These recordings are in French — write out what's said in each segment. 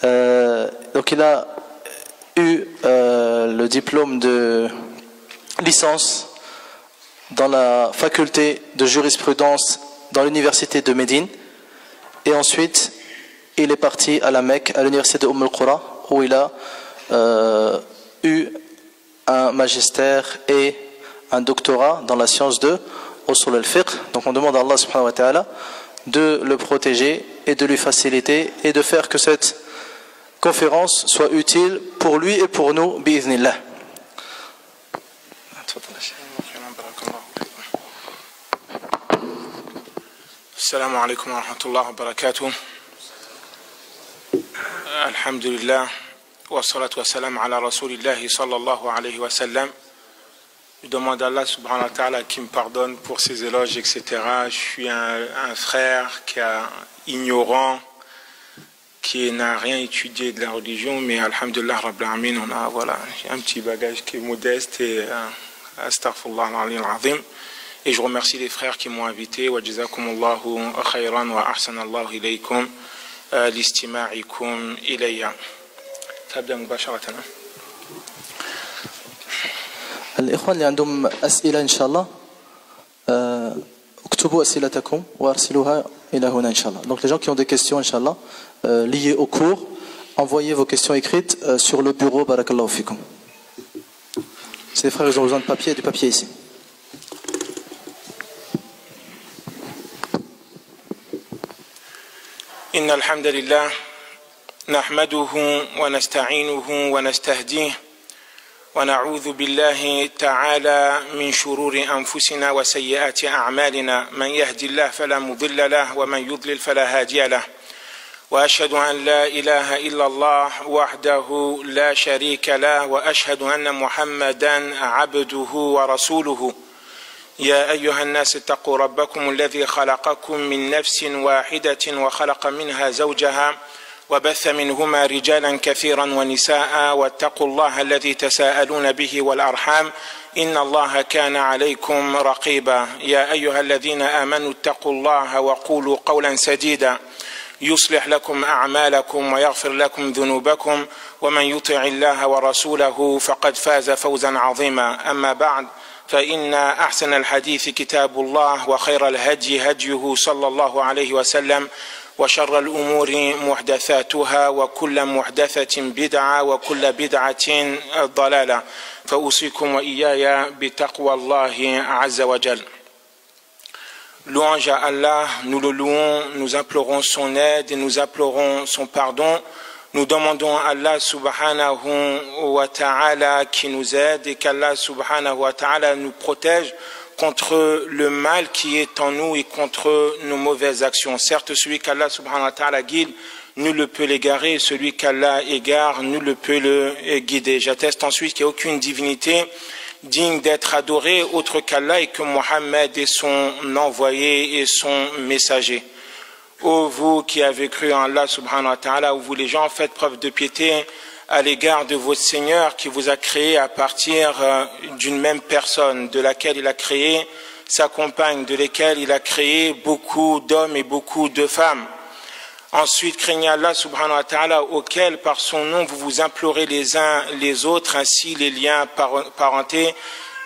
Donc il a eu le diplôme de licence dans la faculté de jurisprudence dans l'université de Médine, et ensuite il est parti à la Mecque, à l'université de al-Qura, où il a eu un magistère et un doctorat dans la science de Usul al-Fiqh. Donc on demande à Allah subhanahu wa ta'ala de le protéger et de lui faciliter et de faire que cette conférence soit utile pour lui et pour nous, bi'idhnillah. Assalamu alaikum wa rahmatullahi wa barakatuh. Alhamdulillah. Wa salatu wa salam ala rasulillahi sallallahu alayhi wa sallam. Je demande à Allah subhanahu wa ta'ala qui me pardonne pour ses éloges, etc. Je suis un frère qui est ignorant, qui n'a rien étudié de la religion, mais alhamdulillah rabbil alamin, on a j'ai un petit bagage qui est modeste et astaghfirullah al-azim. Et je remercie les frères qui m'ont invité. Wa jazakumullahu khayran wa ahsanallahu ilaykum listima'ikum ilayya. تبدأ مباشرة. الإخوان اللي عندهم أسئلة إن شاء الله اكتبوا أسئلتكم وارسلوها إلى هنا إن شاء الله. Donc les gens qui ont des questions إن شاء الله liées au cours, envoyez vos questions écrites sur le bureau. Barakallahu fikum. Ces frères ils ont besoin de papier et du papier ici. إن الحمد لله نحمده ونستعينه ونستهديه ونعوذ بالله تعالى من شرور أنفسنا وسيئات أعمالنا من يهدي الله فلا مضل له ومن يضلل فلا هادي له وأشهد أن لا إله إلا الله وحده لا شريك له وأشهد أن محمدا عبده ورسوله يا أيها الناس اتقوا ربكم الذي خلقكم من نفس واحدة وخلق منها زوجها وبث منهما رجالا كثيرا ونساء واتقوا الله الذي تساءلون به والأرحام إن الله كان عليكم رقيبا يا أيها الذين آمنوا اتقوا الله وقولوا قولا سديدا يصلح لكم أعمالكم ويغفر لكم ذنوبكم ومن يطع الله ورسوله فقد فاز فوزا عظيما أما بعد فإن أحسن الحديث كتاب الله وخير الهدي هديه صلى الله عليه وسلم وشر الأمور محدثاتها وكل محدثة بدعة وكل بدعة ضلالة فأوصيكم وإياي بتقوى الله عز وجل. Louange à Allah, nous le louons, nous implorons son aide et nous implorons son pardon. Nous demandons à Allah subhanahu wa ta'ala qui nous aide et qu'Allah subhanahu wa ta'ala nous protège contre le mal qui est en nous et contre nos mauvaises actions. Certes, celui qu'Allah subhanahu wa ta'ala guide, nul ne peut l'égarer, celui qu'Allah égare, nul ne peut le guider. J'atteste ensuite qu'il n'y a aucune divinité digne d'être adorée autre qu'Allah et que Mohammed est son envoyé et son messager. Ô vous qui avez cru en Allah subhanahu wa ta'ala, ô vous les gens, faites preuve de piété à l'égard de votre Seigneur qui vous a créé à partir d'une même personne, de laquelle il a créé sa compagne, de laquelle il a créé beaucoup d'hommes et beaucoup de femmes. Ensuite, craignez Allah subhanahu wa ta'ala, auquel par son nom vous vous implorez les uns les autres, ainsi les liens parentés,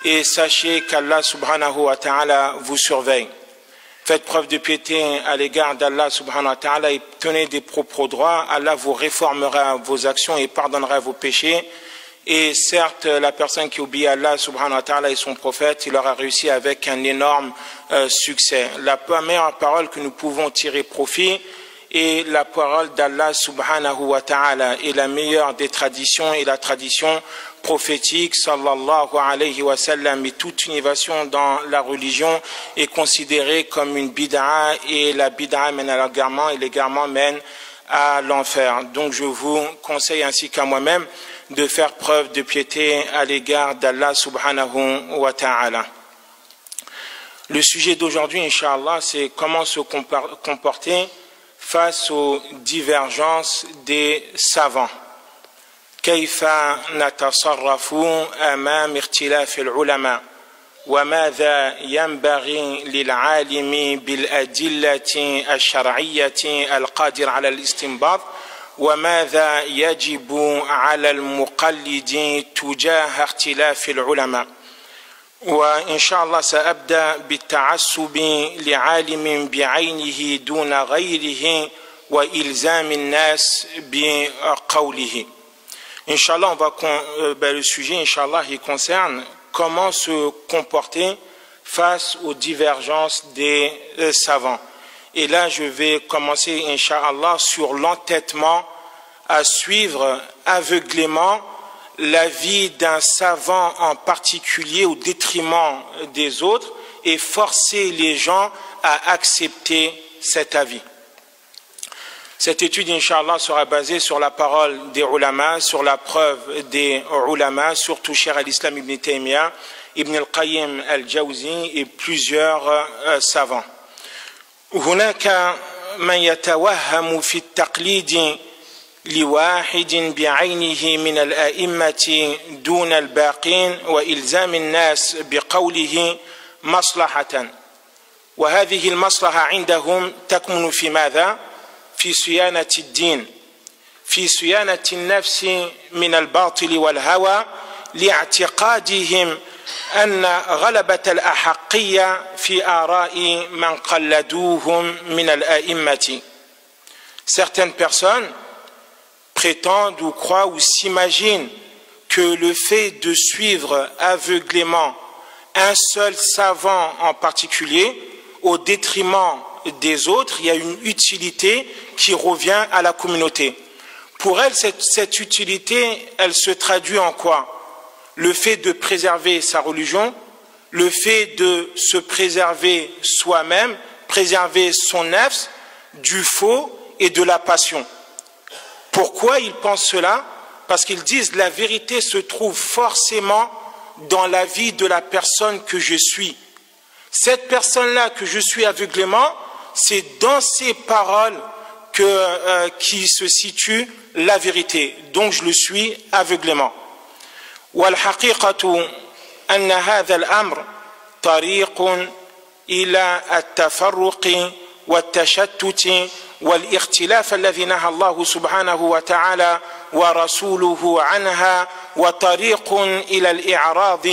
et sachez qu'Allah subhanahu wa ta'ala vous surveille. Faites preuve de piété à l'égard d'Allah subhanahu wa ta'ala et tenez des propres droits. Allah vous réformera vos actions et pardonnera vos péchés. Et certes, la personne qui obéit à Allah subhanahu wa ta'ala et son prophète, il aura réussi avec un énorme succès. La meilleure parole que nous pouvons tirer profit est la parole d'Allah subhanahu wa ta'ala, et la meilleure des traditions est la tradition prophétique sallallahu alayhi wa sallam, et toute innovation dans la religion est considérée comme une bid'a, et la bid'a mène à l'égarement et l'égarement mène à l'enfer. Donc je vous conseille ainsi qu'à moi-même de faire preuve de piété à l'égard d'Allah subhanahu wa ta'ala. Le sujet d'aujourd'hui, Inch'Allah, c'est comment se comporter face aux divergences des savants. كيف نتصرف أمام اختلاف العلماء وماذا ينبغي للعالم بالأدلة الشرعية القادر على الاستنباط وماذا يجب على المقلد تجاه اختلاف العلماء. وإن شاء الله سأبدأ بالتعصب لعالم بعينه دون غيره وإلزام الناس بقوله. Inch'Allah, le sujet, Inch'Allah, il concerne comment se comporter face aux divergences des savants. Et là, je vais commencer, Inch'Allah, sur l'entêtement à suivre aveuglément l'avis d'un savant en particulier au détriment des autres et forcer les gens à accepter cet avis. Cette étude, Inch'Allah, sera basée sur la parole des ulama, sur la preuve des ulama, surtout Cheikh al-Islam ibn Taymiyyah, Ibn al-Qayyim al-Jawzi et plusieurs savants. هناك من يتوهم في التقليد لواحد بعينه من الأئمة دون الباقين وإلزام الناس بقوله مصلحة، وهذه المصلحة عندهم تكمن في ماذا؟ في صيانة الدين، في صيانة النفس من الباطل والهوى، لاعتقادهم أن غلبة الأحقية في آراء من قلدوهم من الأئمة. Certaines personnes prétendent ou croient ou s'imaginent que le fait de suivre aveuglément un seul savant en particulier au détriment des autres, il y a une utilité qui revient à la communauté. Pour elle, cette utilité, elle se traduit en quoi? Le fait de préserver sa religion, le fait de se préserver soi-même, préserver son nafs du faux et de la passion. Pourquoi ils pensent cela? Parce qu'ils disent la vérité se trouve forcément dans la vie de la personne que je suis. Cette personne-là que je suis aveuglément, c'est dans ses paroles qui se situe la vérité. Donc je le suis aveuglément. والحقيقة أن هذا الأمر طريق إلى التفرق والتشتت والاختلاف الذي نهى الله سبحانه وتعالى ورسوله عنها، وطريق إلى الإعراض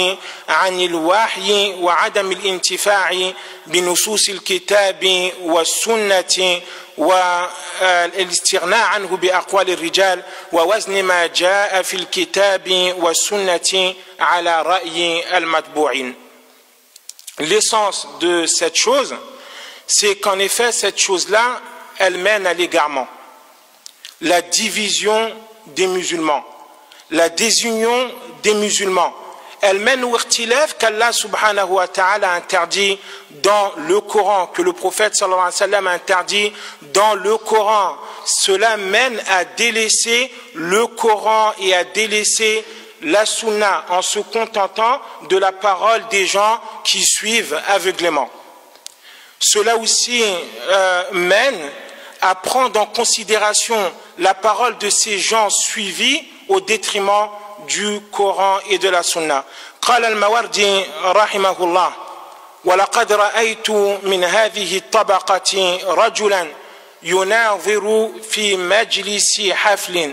عن الوحي وعدم الانتفاع بنصوص الكتاب والسنة والاستغناء عنه بأقوال الرجال ووزن ما جاء في الكتاب والسنة على رأي المتبوعين. L'essence de cette chose, c'est qu'en effet, cette chose-là, elle mène à l'égarement, la division des musulmans, la désunion des musulmans. Elle mène au ikhtilaf qu'Allah subhanahu wa ta'ala interdit dans le Coran, que le prophète sallallahu alayhi wa sallam interdit dans le Coran. Cela mène à délaisser le Coran et à délaisser la sunna en se contentant de la parole des gens qui suivent aveuglément. Cela aussi mène à prendre en considération la parole de ces gens suivis au détriment du Coran et de la Sunna. قال الماوردي رحمه الله: ولقد رأيت من هذه الطبقة رجلا يناظر في مجلس حفل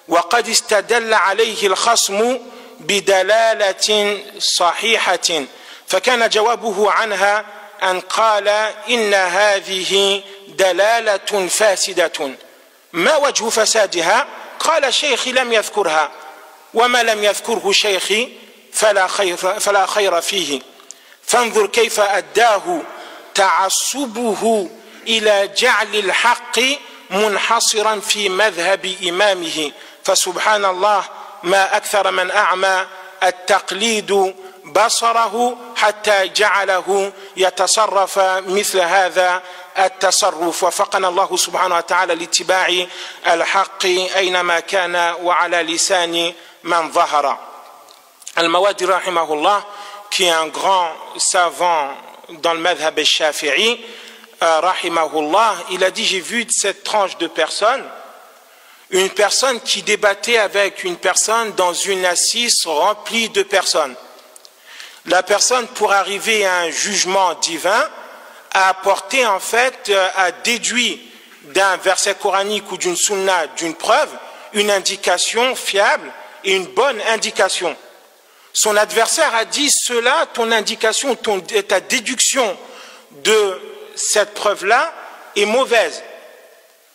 وقد استدل عليه الخصم بدلالة صحيحة، فكان جوابه عنها أن قال إن هذه دلالة فاسدة. ما وجه فسادها؟ قال شيخي لم يذكرها، وما لم يذكره شيخي فلا خير فيه. فانظر كيف أداه تعصبه إلى جعل الحق منحصرا في مذهب إمامه. فسبحان الله ما أكثر من أعمى التقليد بصره حتى جعله يتصرف مثل هذا التصرف. وفقنا الله سبحانه وتعالى لاتباع الحق أينما كان وعلى لسان من ظهر. Al-Mawardi rahimahullah, qui est un grand savant dans le madhab al-Shafi'i, rahimahullah, il a dit: j'ai vu cette tranche de personnes, une personne qui débattait avec une personne dans une assise remplie de personnes. La personne, pour arriver à un jugement divin, a apporté en fait, a déduit d'un verset coranique ou d'une sunna, d'une preuve, une indication fiable et une bonne indication. Son adversaire a dit cela, ton indication, ta déduction de cette preuve-là est mauvaise.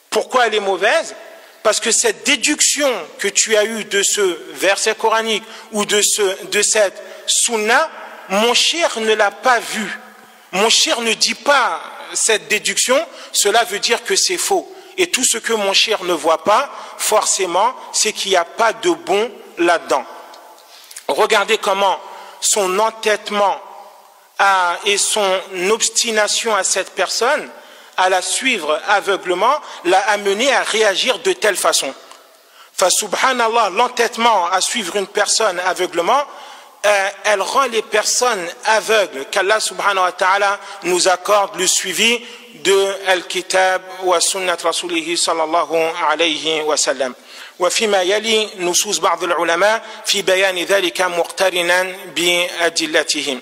Pourquoi elle est mauvaise? Parce que cette déduction que tu as eue de ce verset coranique ou de cette sunna, mon cher ne l'a pas vue. Mon cher ne dit pas cette déduction, cela veut dire que c'est faux. Et tout ce que mon cher ne voit pas, forcément, c'est qu'il n'y a pas de bon là-dedans. Regardez comment son entêtement et son obstination à cette personne, à la suivre aveuglement, l'a amené à réagir de telle façon. Fa subhanallah, l'entêtement à suivre une personne aveuglement, elle rend les personnes aveugles, qu'Allah subhanahu wa ta'ala nous accorde le suivi de Al-Kitab wa Sunnat Rasulihi sallallahu alayhi wa sallam. وفيما يلي نصوص بعض العلماء في بيان ذلك مقترنا بأدلتهم.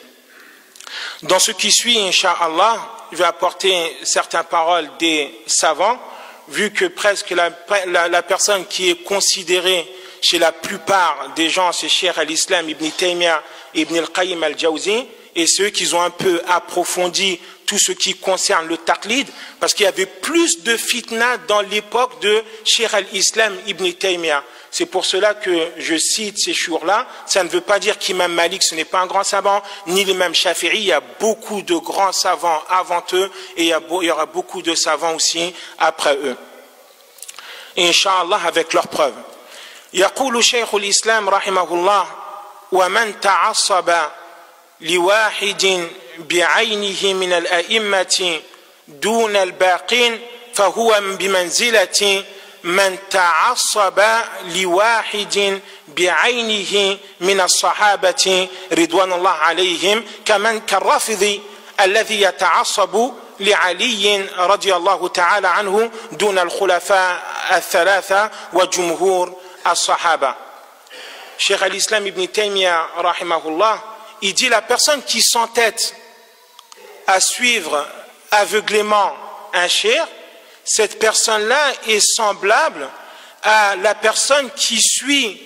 Dans ce qui suit, Inch'Allah, je vais apporter certaines paroles des savants, vu que presque la personne qui est considérée chez la plupart des gens, c'est Cheikh al-Islam Ibn Taymiyyah, Ibn al-Qayyim al-Jawzi, et ceux qui ont un peu approfondi tout ce qui concerne le taqlid, parce qu'il y avait plus de fitna dans l'époque de Cheikh al-Islam Ibn Taymiyyah. C'est pour cela que je cite ces jours-là. Ça ne veut pas dire qu'Imam Malik ce n'est pas un grand savant, ni l'imam Shafi'i. Il y a beaucoup de grands savants avant eux, et il y aura beaucoup de savants aussi après eux. Inch'Allah, avec leurs preuves. يقول شيخ الإسلام رحمه الله: ومن تعصب لواحد بعينه من الأئمة دون الباقين فهو بمنزلة من تعصب لواحد بعينه من الصحابة رضوان الله عليهم كالرافضي الذي يتعصب لعلي رضي الله تعالى عنه دون الخلفاء الثلاثة وجمهور الصحابة. Cheikh al-Islam Ibn Taymiyyah rahimahullah, il dit la personne qui s'entête à suivre aveuglément un cheikh, cette personne-là est semblable à la personne qui suit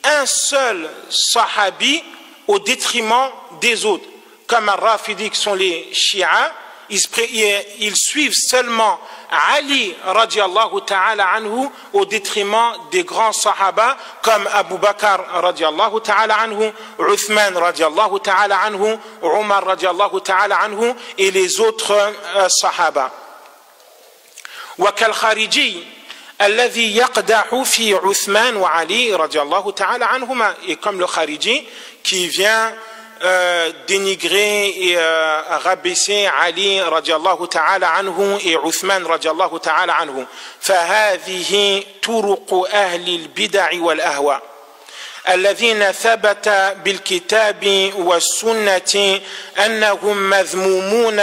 un seul sahabi au détriment des autres. Comme al-Rafidi qui sont les chiites, ils suivent seulement Ali radiallahu ta'ala anhu au détriment des grands sahaba comme Abu Bakr radiallahu ta'ala anhu, Uthman radiallahu ta'ala anhu, Umar radiallahu ta'ala anhu et les autres sahaba. وكالخارجي الذي يقدح في عثمان وعلي رضي الله تعالى عنهما, et comme le khariji qui vient dénigrer et rabaisser Ali radiallahu ta'ala anhu et Uthman radiallahu ta'ala anhu. فهذه طرق أهل البدع والأهواء الذين ثبت بالكتاب والسنة أنهم مذمومون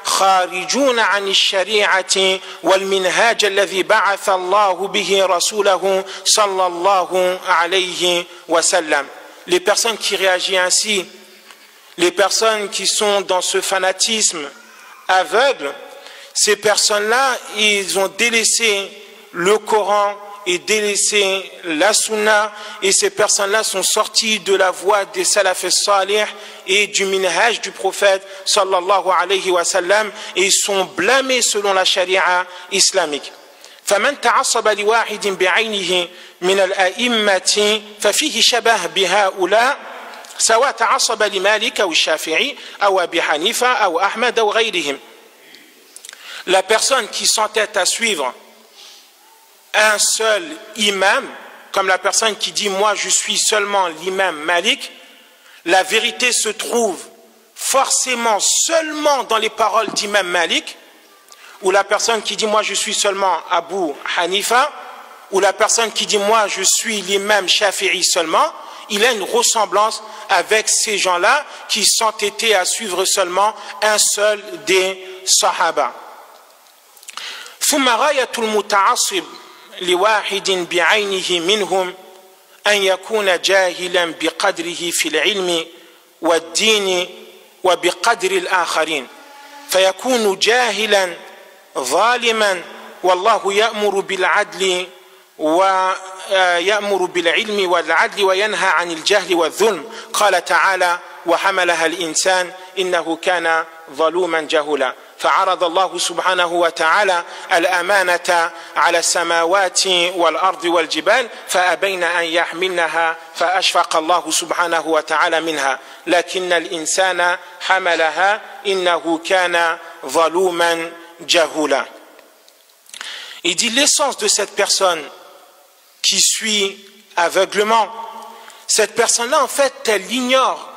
خارجون عن الشريعة والمنهاج الذي بعث الله به رسوله صلى الله عليه وسلم. Les personnes qui réagissent ainsi, les personnes qui sont dans ce fanatisme aveugle, ces personnes-là, ils ont délaissé le Coran et délaissé la Sunna, et ces personnes-là sont sorties de la voie des salaf salih et du minhaj du prophète sallallahu alayhi wa sallam, et ils sont blâmés selon la charia islamique. فمن تعصب لواحد بعينه من الأئمة ففيه شبه بهؤلاء سواء تعصب لمالك أو الشافعي أو أبي حنيفة أو أحمد أو غيرهم. La personne qui s'entête à suivre un seul imam, comme la personne qui dit moi je suis seulement l'imam Malik, la vérité se trouve forcément seulement dans les paroles d'imam Malik, ou la personne qui dit moi je suis seulement Abu Hanifa, ou la personne qui dit moi je suis l'imam Shafi'i seulement, il a une ressemblance avec ces gens-là qui s'entêtaient à suivre seulement un seul des sahaba. ثم غاية المتعصب لواحد بعينه منهم أن يكون جاهلا بقدره في العلم والدين وبقدر الآخرين فيكون جاهلا ظالما والله يأمر بالعدل ويأمر بالعلم والعدل وينهى عن الجهل والظلم. قال تعالى وحملها الإنسان إنه كان ظلوما جهولا. فعرض الله سبحانه وتعالى الأمانة على السماوات والأرض والجبال فأبين أن يحملنها فأشفق الله سبحانه وتعالى منها لكن الإنسان حملها إنه كان ظلوما جهولا. Il dit l'essence de cette personne qui suit aveuglement, cette personne-là en fait elle ignore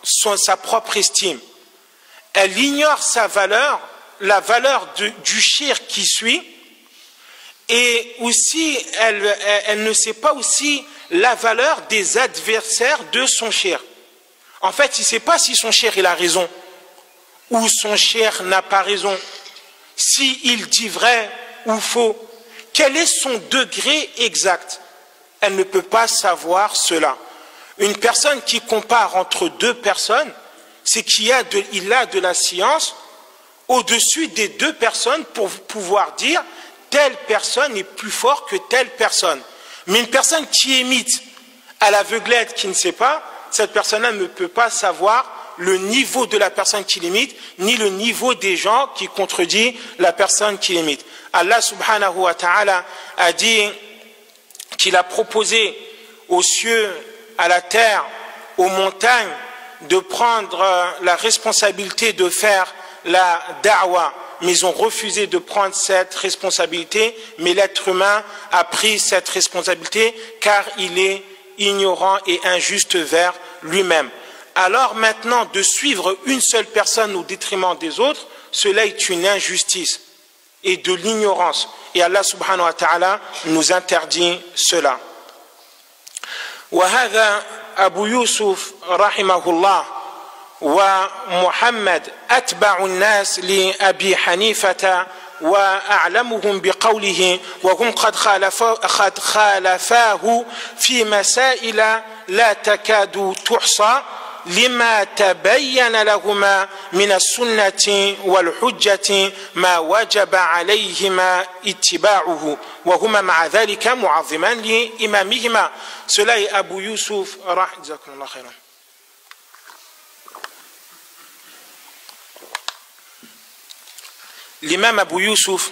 sa propre estime. Elle ignore sa valeur, la valeur du shirk qui suit, et aussi elle ne sait pas aussi la valeur des adversaires de son shirk. En fait, il ne sait pas si son shirk il a raison ou son shirk n'a pas raison, s'il dit vrai ou faux, quel est son degré exact. Elle ne peut pas savoir cela. Une personne qui compare entre deux personnes, c'est qu'il a de la science au-dessus des deux personnes pour pouvoir dire telle personne est plus fort que telle personne. Mais une personne qui imite à l'aveuglette, qui ne sait pas, cette personne-là ne peut pas savoir le niveau de la personne qui l'imite, ni le niveau des gens qui contredisent la personne qui l'imite. Allah subhanahu wa ta'ala a dit qu'il a proposé aux cieux, à la terre, aux montagnes, de prendre la responsabilité de faire la da'wa, mais ils ont refusé de prendre cette responsabilité, mais l'être humain a pris cette responsabilité car il est ignorant et injuste vers lui-même. Alors maintenant, de suivre une seule personne au détriment des autres, cela est une injustice et de l'ignorance. Et Allah subhanahu wa ta'ala nous interdit cela. وهذا أبو يوسف رحمه الله ومحمد أتبع الناس لأبي حنيفة وأعلمهم بقوله وهم قد خالفاه في مسائل لا تكاد تحصى لما تبين لهما من السنة والحجة ما وجب عليهما اتباعه وهما مع ذلك معظمان لإمامهما. Cela est Abu Yusuf jazakumullah khairan. L'imam Abu Yusuf,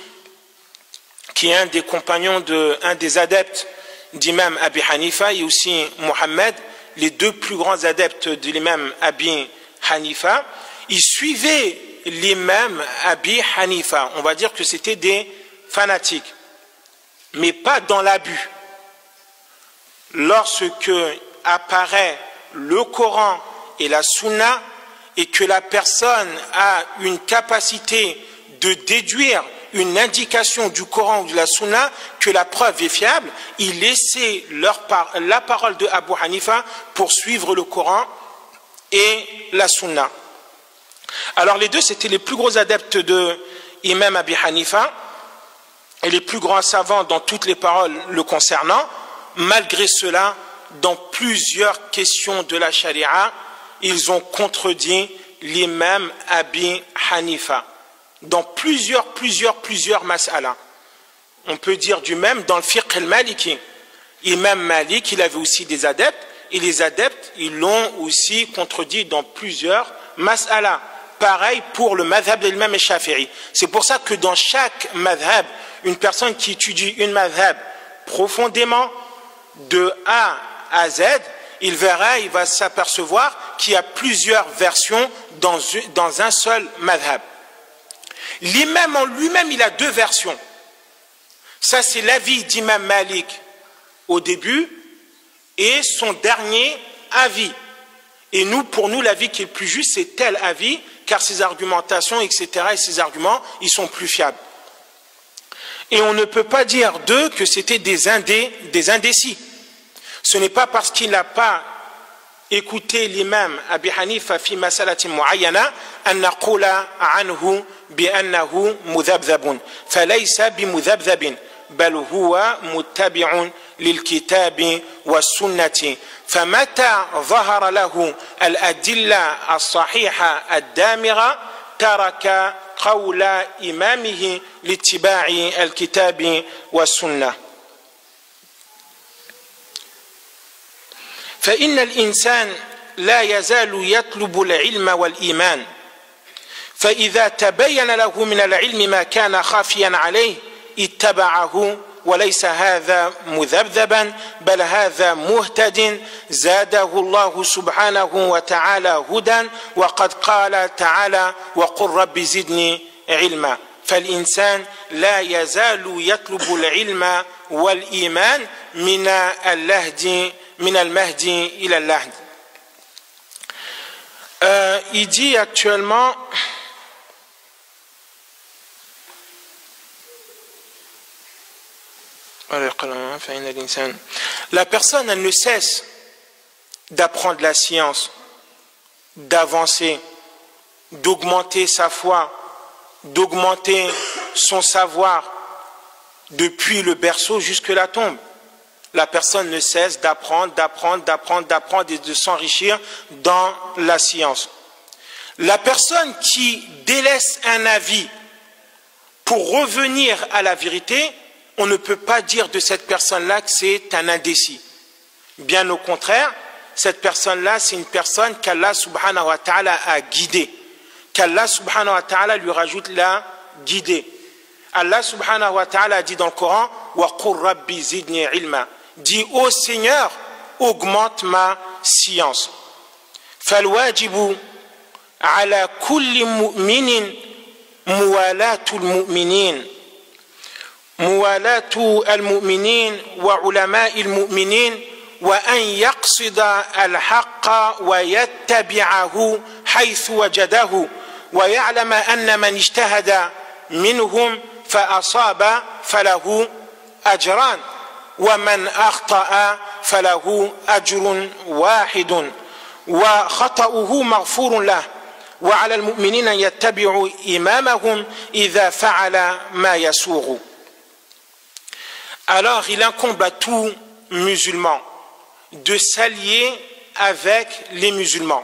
qui est un des compagnons un des adeptes d'imam Abi Hanifa, et aussi Mohammed, les deux plus grands adeptes de l'imam Abi Hanifa, ils suivaient l'imam Abi Hanifa. On va dire que c'était des fanatiques, mais pas dans l'abus. Lorsque apparaît le Coran et la Sunna, et que la personne a une capacité de déduire une indication du Coran ou de la Sunna, que la preuve est fiable, ils laissaient la parole de Abu Hanifa pour suivre le Coran et la Sunna. Alors les deux, c'était les plus gros adeptes de Imam Abi Hanifa et les plus grands savants dans toutes les paroles le concernant. Malgré cela, dans plusieurs questions de la charia, ils ont contredit l'imam Abi Hanifa. Dans plusieurs mas'ala. On peut dire du même dans le fiqh al-maliki. Imam Malik, il avait aussi des adeptes, et les adeptes, ils l'ont aussi contredit dans plusieurs mas'ala. Pareil pour le madhab de l'imam Shafi'i. C'est pour ça que dans chaque madhab, une personne qui étudie une madhab profondément, de A à Z, il va s'apercevoir qu'il y a plusieurs versions dans un seul madhab. L'imam en lui-même, il a deux versions. Ça, c'est l'avis d'imam Malik au début et son dernier avis. Et nous, pour nous, l'avis qui est le plus juste, c'est tel avis, car ses argumentations, etc., et ses arguments, ils sont plus fiables. Et on ne peut pas dire d'eux que c'était des indécis. Ce n'est pas parce qu'il n'a pas écouté l'imam Abi Hanifa fi masalatin muayyana an naqula anhu bi annahu mudhabdhabun falaysa bi mudhabdhabin bal huwa muttabi'un lil kitabi was sunnati famata dhahara lahu al adilla as sahiha ad damira taraka قول إمامه لاتباع الكتاب والسنة. فإن الإنسان لا يزال يطلب العلم والإيمان، فإذا تبين له من العلم ما كان خافيا عليه اتبعه، وليس هذا مذبذبا بل هذا مهتد زاده الله سبحانه وتعالى هدى، وقد قال تعالى وقل رب زدني علما. فالإنسان لا يزال يطلب العلم والإيمان من المهد إلى اللهد. Il dit actuellement la personne, elle ne cesse d'apprendre la science, d'avancer, d'augmenter sa foi, d'augmenter son savoir depuis le berceau jusque la tombe. La personne ne cesse d'apprendre et de s'enrichir dans la science. La personne qui délaisse un avis pour revenir à la vérité, on ne peut pas dire de cette personne-là que c'est un indécis. Bien au contraire, cette personne-là, c'est une personne qu'Allah subhanahu wa ta'ala a guidée, qu'Allah subhanahu wa ta'ala lui rajoute la guidée. Allah subhanahu wa ta'ala a dit dans le Coran wa qur rabbi zidni ilma, dit ô Seigneur, augmente ma science. فالواجب على كل مؤمن موالاة المؤمنين، موالاة المؤمنين وعلماء المؤمنين، وأن يقصد الحق ويتبعه حيث وجده، ويعلم أن من اجتهد منهم فأصاب فله أجران، ومن أخطأ فله أجر واحد وخطأه مغفور له، وعلى المؤمنين أن يتبعوا إمامهم إذا فعل ما يسوغ. Alors il incombe à tout musulman de s'allier avec les musulmans,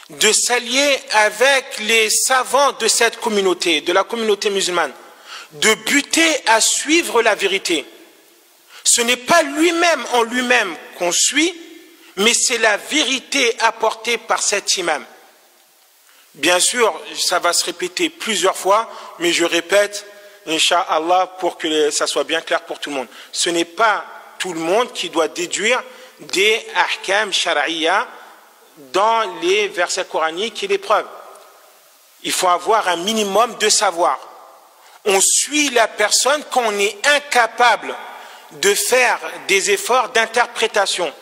de s'allier avec les savants de cette communauté, de la communauté musulmane, de buter à suivre la vérité. Ce n'est pas lui-même en lui-même qu'on suit, mais c'est la vérité apportée par cet imam. Bien sûr, ça va se répéter plusieurs fois, mais je répète, Inch'Allah, pour que ça soit bien clair pour tout le monde. Ce n'est pas tout le monde qui doit déduire des ahkam shar'iyya dans les versets coraniques et les preuves. Il faut avoir un minimum de savoir. On suit la personne quand on est incapable de faire des efforts d'interprétation,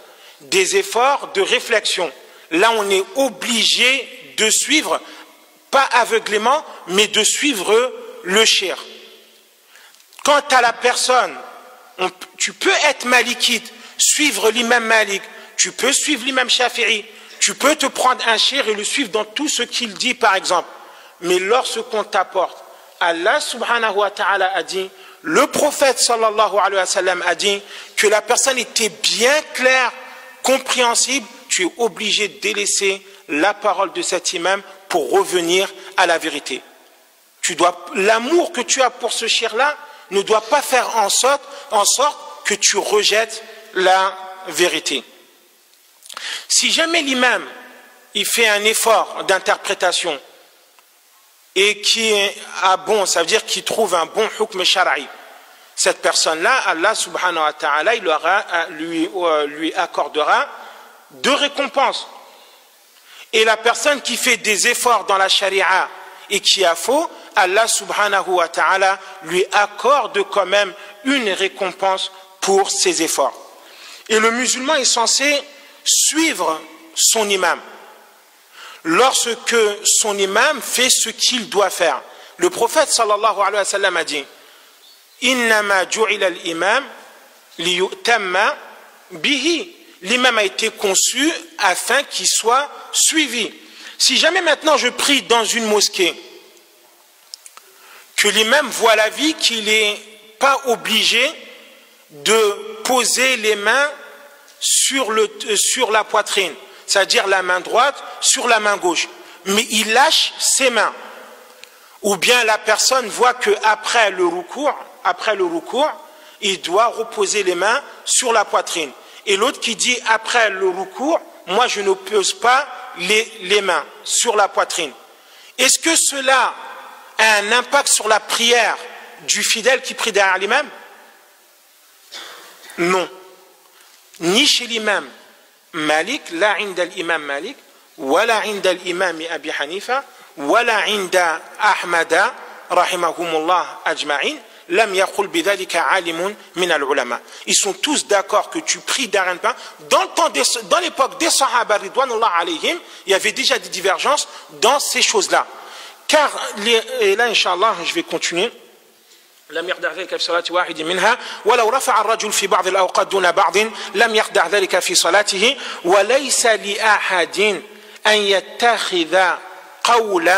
des efforts de réflexion. Là, on est obligé de suivre, pas aveuglément, mais de suivre le shir. Quant à la personne, tu peux être malikite, suivre l'imam Malik, tu peux suivre l'imam Shafi'i, tu peux te prendre un shir et le suivre dans tout ce qu'il dit, par exemple. Mais lorsqu'on t'apporte, Allah subhanahu wa ta'ala a dit, le prophète sallallahu alayhi wa sallam a dit que la personne était bien claire, compréhensible, tu es obligé de délaisser la parole de cet imam pour revenir à la vérité. L'amour que tu as pour ce shir-là ne doit pas faire en sorte que tu rejettes la vérité. Si jamais l'imam il fait un effort d'interprétation et qui est bon, ça veut dire qu'il trouve un bon hukm shar'i, cette personne-là, Allah subhanahu wa ta'ala, il lui accordera 2 récompenses. Et la personne qui fait des efforts dans la sharia et qui a faux, Allah subhanahu wa ta'ala lui accorde quand même une récompense pour ses efforts. Et le musulman est censé suivre son imam lorsque son imam fait ce qu'il doit faire. Le prophète sallallahu alayhi wa sallam a dit innama ju'ila al-imam liyutamma bihi. L'imam a été conçu afin qu'il soit suivi. Si jamais maintenant je prie dans une mosquée, que l'imam voit l'avis qu'il n'est pas obligé de poser les mains sur la poitrine, c'est-à-dire la main droite sur la main gauche, mais il lâche ses mains, Ou bien la personne voit qu'après le roukour, il doit reposer les mains sur la poitrine. Et l'autre qui dit après le roukour, moi je ne pose pas les mains sur la poitrine. Est-ce que cela a un impact sur la prière du fidèle qui prie derrière l'imam? Non. Ni chez l'imam Malik, la inda l'imam Malik, wala inda l'imam Abi Hanifa, wala inda Ahmada, rahimahumullah ajma'in, lam yaqul bidhalika alimun min al-ulama. Ils sont tous d'accord que tu pries derrière un pain. Dans l'époque des Sahaba ridwanullah alayhim, il y avait déjà des divergences dans ces choses-là. Car, et là, Inch'Allah, je vais continuer. لم يخدع ذلك في صلاة واحد منها ولو رفع الرجل في بعض الأوقات دون بعض لم يخدع ذلك في صلاته وليس لأحد أن يتخذ قول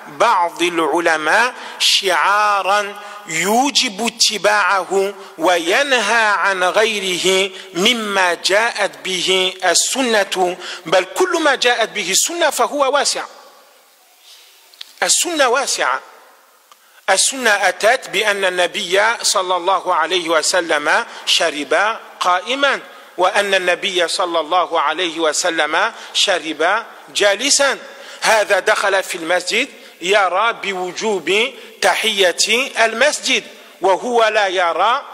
بعض العلماء شعارا يوجب اتباعه وينهى عن غيره مما جاءت به السنة بل كل ما جاءت به السنة فهو واسع. السنة واسعة. السنة أتت بأن النبي صلى الله عليه وسلم شرب قائما وأن النبي صلى الله عليه وسلم شرب جالسا. هذا دخل في المسجد يرى بوجوب تحية المسجد وهو لا يرى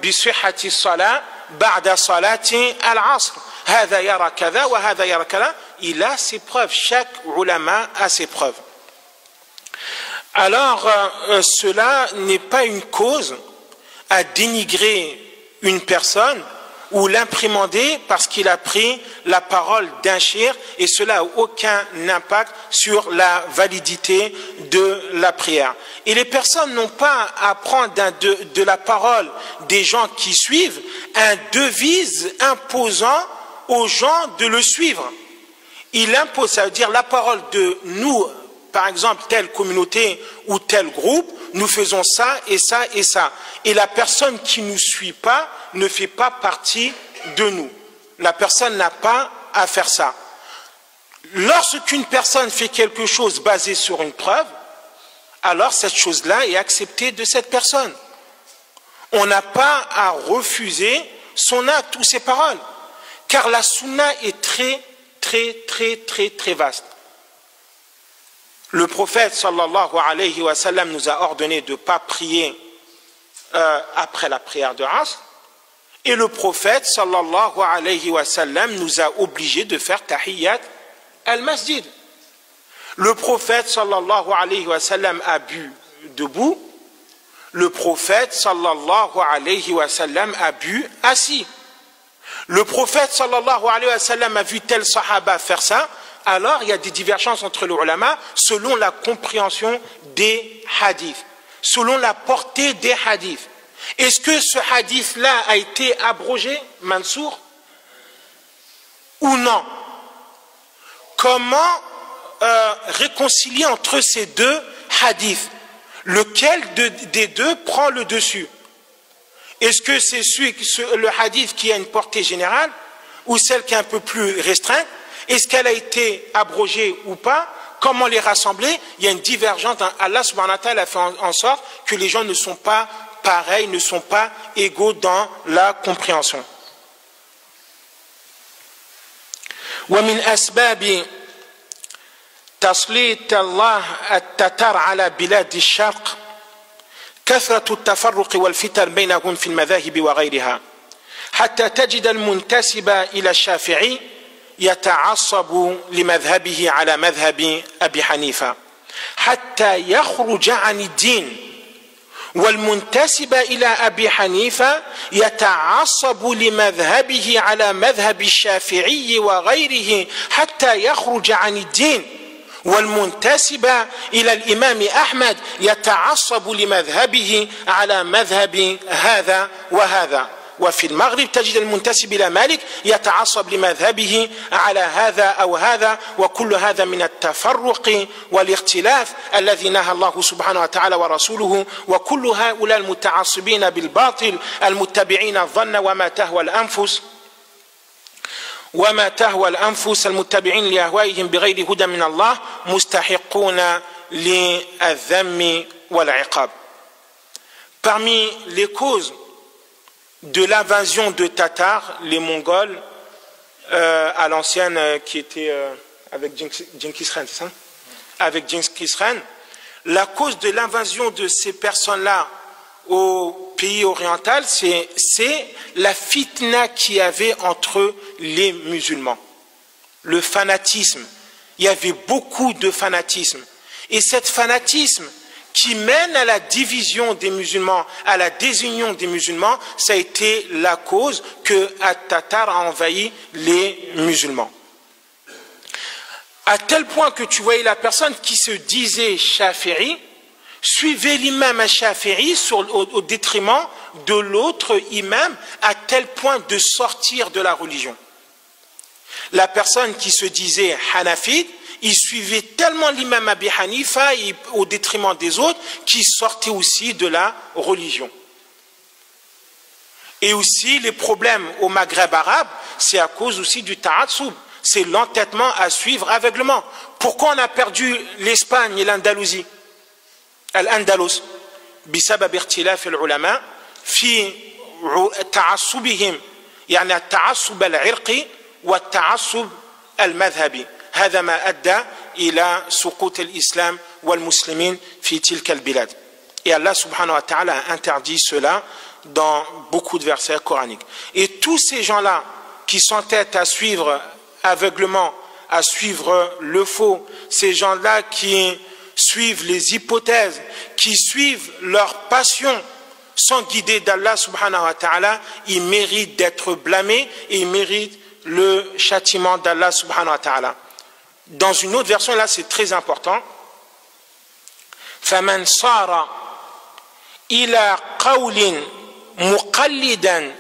بصحة الصلاة بعد صلاة العصر. هذا يرى كذا وهذا يرى كذا. Il a ses preuves. Chaque ulama a ses preuves. Alors, cela n'est pas une cause à dénigrer une personne ou l'imprimander parce qu'il a pris la parole d'un cheikh et cela n'a aucun impact sur la validité de la prière. Et les personnes n'ont pas à prendre de la parole des gens qui suivent un devise imposant aux gens de le suivre. Il impose, ça veut dire la parole de nous, par exemple, telle communauté ou tel groupe, nous faisons ça et ça et ça. Et la personne qui ne nous suit pas ne fait pas partie de nous. La personne n'a pas à faire ça. Lorsqu'une personne fait quelque chose basé sur une preuve, alors cette chose-là est acceptée de cette personne. On n'a pas à refuser son acte ou ses paroles. Car la sunna est très vaste. Le prophète sallallahu alayhi wa sallam nous a ordonné de ne pas prier après la prière de Asr. Et le prophète sallallahu alayhi wa sallam nous a obligés de faire tahiyyat al-masjid. Le prophète sallallahu alayhi wa sallam a bu debout. Le prophète sallallahu alayhi wa sallam a bu assis. Le prophète sallallahu alayhi wa sallam a vu tel sahaba faire ça. Alors il y a des divergences entre les ulama selon la compréhension des hadiths, selon la portée des hadiths. Est-ce que ce hadith-là a été abrogé, Mansour, ou non? Comment réconcilier entre ces deux hadiths? Lequel des deux prend le dessus? Est-ce que c'est le hadith qui a une portée générale ou celle qui est un peu plus restreinte? Est-ce qu'elle a été abrogée ou pas? Comment les rassembler? Il y a une divergence. Allah subhanahu wa ta'ala a fait en sorte que les gens ne sont pas pareils, ne sont pas égaux dans la compréhension. ومن أسباب تسليط الله التتار على بلاد الشرق كثرة التفرق والفتن بينهم في المذاهب وغيرها حتى تجد المنتسب إلى الشافعي يتعصب لمذهبه على مذهب أبي حنيفة حتى يخرج عن الدين والمنتسب إلى أبي حنيفة يتعصب لمذهبه على مذهب الشافعي وغيره حتى يخرج عن الدين والمنتسب إلى الإمام أحمد يتعصب لمذهبه على مذهب هذا وهذا وفي المغرب تجد المنتسب إلى مالك يتعصب لمذهبه على هذا أو هذا وكل هذا من التفرق والاختلاف الذي نهى الله سبحانه وتعالى ورسوله وكل هؤلاء المتعصبين بالباطل المتبعين الظن وما تهوى الأنفس وما تهوى الأنفس المتبعين لأهوائهم بغير هدى من الله مستحقون للذم والعقاب. Parmi les causes de l'invasion de Tatars, les Mongols, à l'ancienne, qui était avec Genghis Khan, c'est ça? Avec Genghis Khan, la cause de l'invasion de ces personnes-là au pays oriental, c'est la fitna qu'il y avait entre les musulmans, le fanatisme. Il y avait beaucoup de fanatisme. Et cet fanatisme qui mène à la division des musulmans, à la désunion des musulmans, ça a été la cause que At-Tatar a envahi les musulmans. À tel point que tu voyais la personne qui se disait Shafi'i, suivait l'imam Shafi'i au détriment de l'autre imam, à tel point de sortir de la religion. La personne qui se disait Hanafite, il suivait tellement l'imam Abi Hanifa au détriment des autres qui sortaient aussi de la religion. Et aussi les problèmes au Maghreb arabe, c'est à cause aussi du ta'assub, c'est l'entêtement à suivre aveuglement. Pourquoi on a perdu l'Espagne et l'Andalousie, l'Andalus, بسبب اختلاف العلماء في تعصبهم يعني التعصب العرقي والتعصب المذهبي. هذا ما أدى إلى سقوط الإسلام والمسلمين في تلك البلاد. Et Allah subhanahu wa ta'ala a interdit cela dans beaucoup de versets coraniques. Et tous ces gens-là qui s'entêtent à suivre aveuglement, à suivre le faux, ces gens-là qui suivent les hypothèses, qui suivent leur passion sans guider d'Allah subhanahu wa ta'ala, ils méritent d'être blâmés et ils méritent le châtiment d'Allah subhanahu wa ta'ala. Dans une autre version, là c'est très important. فَمَنْ صَارَ إِلَى قَوْلٍ مُقَلِّدًا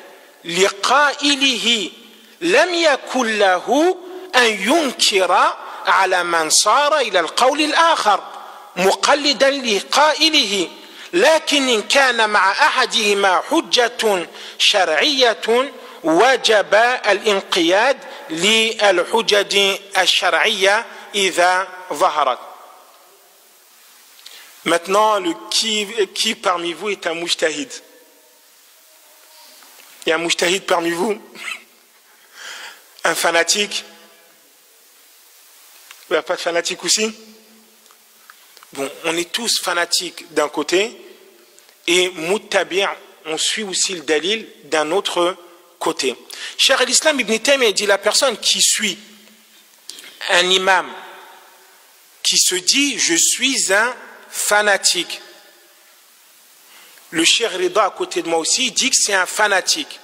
لِقَائِلِهِ لَمْ يَكُنْ لَهُ أَنْ يُنْكِرَ على من صار إلى القول الآخر مقلدا لقائله لكن إن كان مع أحدهما حجة شرعية وجب الانقياد للحجج الشرعية إذا ظهرت. Maintenant, qui parmi vous est un mujtahid? Il y a un mujtahid parmi vous? Un fanatique? Il n'y a pas de fanatique aussi? Bon, on est tous fanatiques d'un côté et muttabi', on suit aussi le dalil d'un autre côté. Cheikh al-Islam Ibn Taymiyyah dit la personne qui suit un imam qui se dit je suis un fanatique. Le Cheikh Rida à côté de moi aussi dit que c'est un fanatique.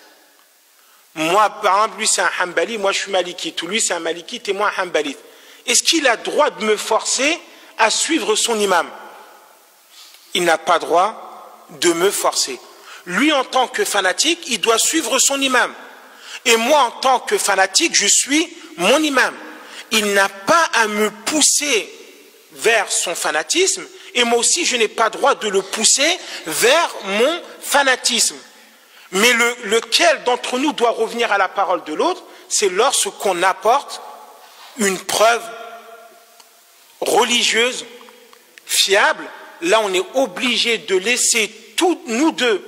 Moi par exemple lui c'est un hanbali, moi je suis malikite, ou lui c'est un malikite et moi un hanbalite. Est-ce qu'il a droit de me forcer à suivre son imam? Il n'a pas droit de me forcer. Lui en tant que fanatique, il doit suivre son imam. Et moi en tant que fanatique, je suis mon imam. Il n'a pas à me pousser vers son fanatisme et moi aussi je n'ai pas droit de le pousser vers mon fanatisme. Mais lequel d'entre nous doit revenir à la parole de l'autre? C'est lorsqu'on apporte une preuve religieuse, fiable. Là on est obligé de laisser tous nous deux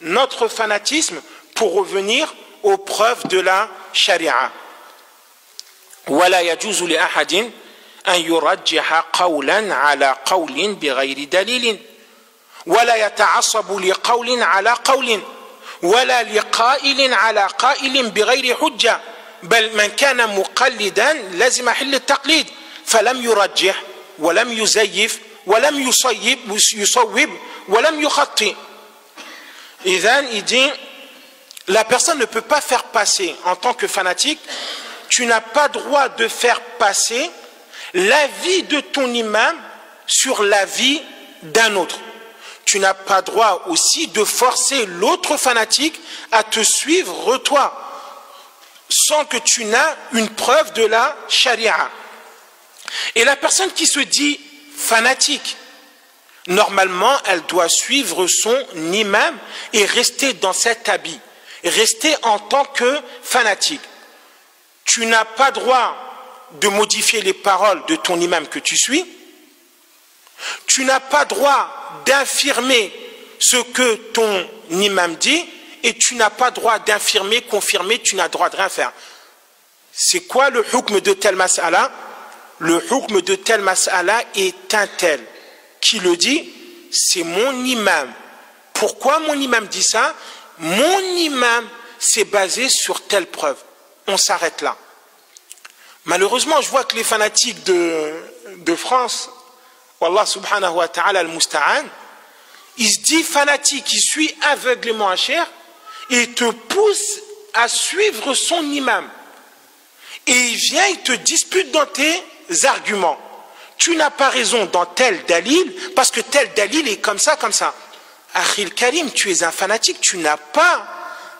notre fanatisme pour revenir aux preuves de la charia. ولا يجوز لأحد أن يرجح قولا على قول بغير دليل ولا يتعصب لقول على قول ولا لقائل على قائل بغير حجة بل من كان مقلدا لازم حل التقليد فلم يرجح ولم يزيف ولم يصوب ولم يخطئ. إذن il dit la personne ne peut pas faire passer en tant que fanatique, tu n'as pas droit de faire passer l'avis de ton imam sur l'avis d'un autre. Tu n'as pas droit aussi de forcer l'autre fanatique à te suivre toi sans que tu n'as une preuve de la charia. Et la personne qui se dit fanatique, normalement elle doit suivre son imam et rester dans cet habit, rester en tant que fanatique. tu n'as pas droit de modifier les paroles de ton imam que tu suis, tu n'as pas droit d'infirmer ce que ton imam dit, et tu n'as pas droit d'infirmer, confirmer, tu n'as droit de rien faire. C'est quoi le hukm de tel mas'ala? Le hukm de tel mas'ala est un tel. Qui le dit? C'est mon imam. Pourquoi mon imam dit ça? Mon imam s'est basé sur telle preuve. On s'arrête là. Malheureusement, je vois que les fanatiques de France, Wallah subhanahu wa ta'ala al-musta'an, il se dit fanatique, il suit aveuglément un cher et il te pousse à suivre son imam. Et il vient, il te dispute dans tes arguments. Tu n'as pas raison dans tel dalil, parce que tel dalil est comme ça, comme ça. Akhil Karim, tu es un fanatique, tu n'as pas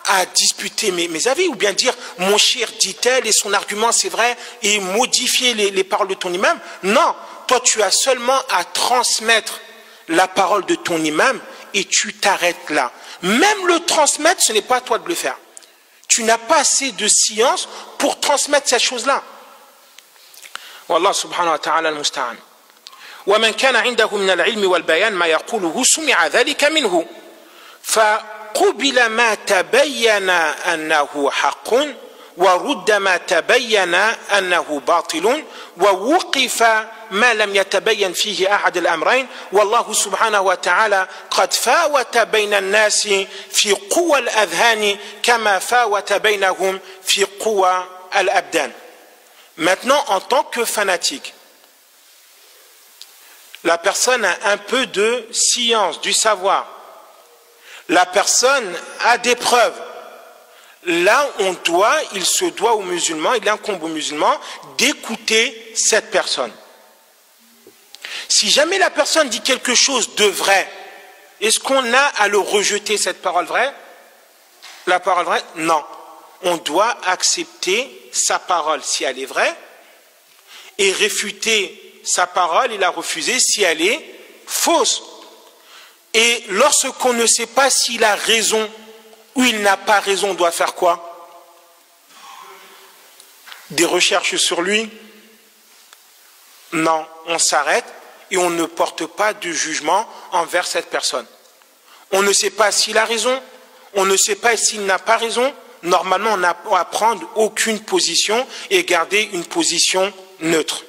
à disputer mes avis, ou bien dire mon cher dit tel et son argument c'est vrai, et modifier les paroles de ton imam. Non, toi tu as seulement à transmettre la parole de ton imam et tu t'arrêtes là. Même le transmettre, ce n'est pas à toi de le faire. Tu n'as pas assez de science pour transmettre cette chose-là. Wallah subhanahu wa ta'ala al-musta'an. ومن كان عنده من العلم والبيان ما يقوله سمع ذلك منه فقبل ما تبين أنه حق ورد ما تبين أنه باطل ووقف ما لم يتبين فيه أحد الأمرين والله سبحانه وتعالى قد فاوت بين الناس في قوى الأذهان كما فاوت بينهم في قوى الأبدان. Maintenant, en tant que fanatique, la personne a un peu de science, du savoir. La personne a des preuves. Là, il se doit aux musulmans, il incombe aux musulmans d'écouter cette personne. Si jamais la personne dit quelque chose de vrai, est-ce qu'on a à le rejeter, cette parole vraie? La parole vraie? Non. On doit accepter sa parole si elle est vraie et réfuter sa parole et la refuser si elle est fausse. Et lorsqu'on ne sait pas s'il a raison ou il n'a pas raison, on doit faire quoi? Des recherches sur lui? Non, on s'arrête et on ne porte pas de jugement envers cette personne. On ne sait pas s'il a raison, on ne sait pas s'il n'a pas raison. Normalement, on n'a à prendre aucune position et garder une position neutre.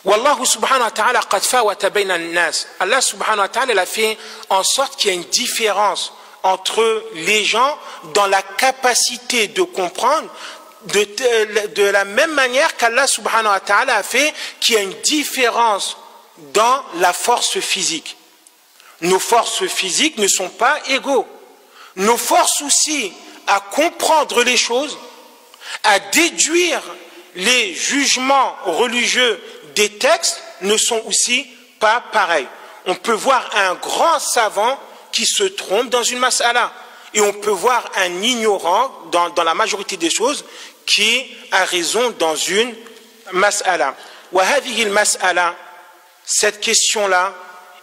Wallahu subhanahu wa ta'ala qad fawata bayna an-nas. Allah subhanahu wa ta'ala a fait en sorte qu'il y a une différence entre les gens dans la capacité de comprendre de la même manière qu'Allah subhanahu wa ta'ala a fait qu'il y a une différence dans la force physique. Nos forces physiques ne sont pas égaux. Nos forces aussi à comprendre les choses, à déduire les jugements religieux des textes ne sont aussi pas pareils. On peut voir un grand savant qui se trompe dans une mas'ala et on peut voir un ignorant dans la majorité des choses qui a raison dans une mas'ala. Wa hadhihi al-mas'ala, cette question-là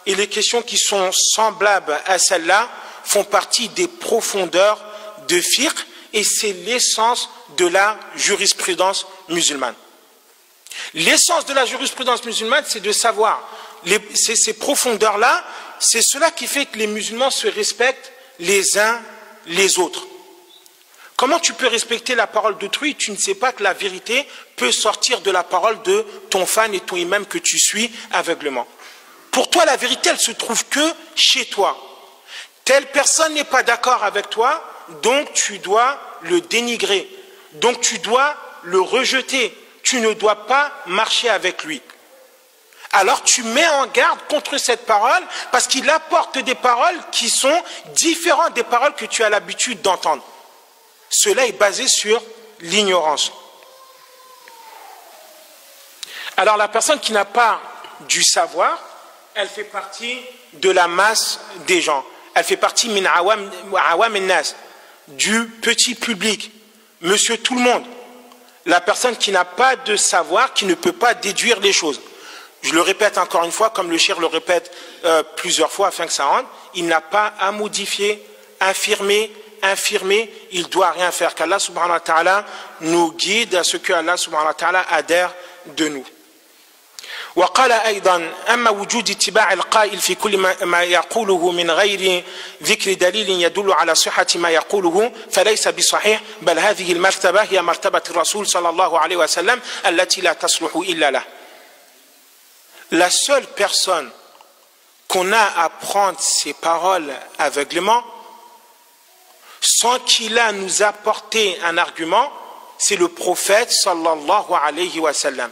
et les questions qui sont semblables à celle-là font partie des profondeurs de fiqh et c'est l'essence de la jurisprudence musulmane. L'essence de la jurisprudence musulmane, c'est de savoir ces profondeurs-là, c'est cela qui fait que les musulmans se respectent les uns les autres. Comment tu peux respecter la parole d'autrui? Tu ne sais pas que la vérité peut sortir de la parole de ton fan et ton imam que tu suis aveuglement. Pour toi, la vérité, elle se trouve que chez toi. Telle personne n'est pas d'accord avec toi, donc tu dois le dénigrer. Donc tu dois le rejeter. Tu ne dois pas marcher avec lui. Alors tu mets en garde contre cette parole parce qu'il apporte des paroles qui sont différentes des paroles que tu as l'habitude d'entendre. Cela est basé sur l'ignorance. Alors la personne qui n'a pas du savoir, elle fait partie de la masse des gens. Elle fait partie min awam an-nas, du petit public, monsieur tout le monde. La personne qui n'a pas de savoir, qui ne peut pas déduire les choses. Je le répète encore une fois, comme le cheikh le répète plusieurs fois afin que ça rentre, il n'a pas à modifier, infirmer, infirmé, il ne doit rien faire. Qu'Allah subhanahu wa ta'ala nous guide à ce que Allah subhanahu wa ta'ala adhère de nous. وقال أيضا أما وجود اتباع القائل في كل ما يقوله من غير ذكر دليل يدل على صحة ما يقوله فليس بصحيح بل هذه المرتبة هي مرتبة الرسول صلى الله عليه وسلم التي لا تصلح إلا له. La seule personne qu'on a à prendre ses paroles aveuglément sans qu'il a nous apporté un argument, c'est le prophète sallallahu alayhi wa sallam.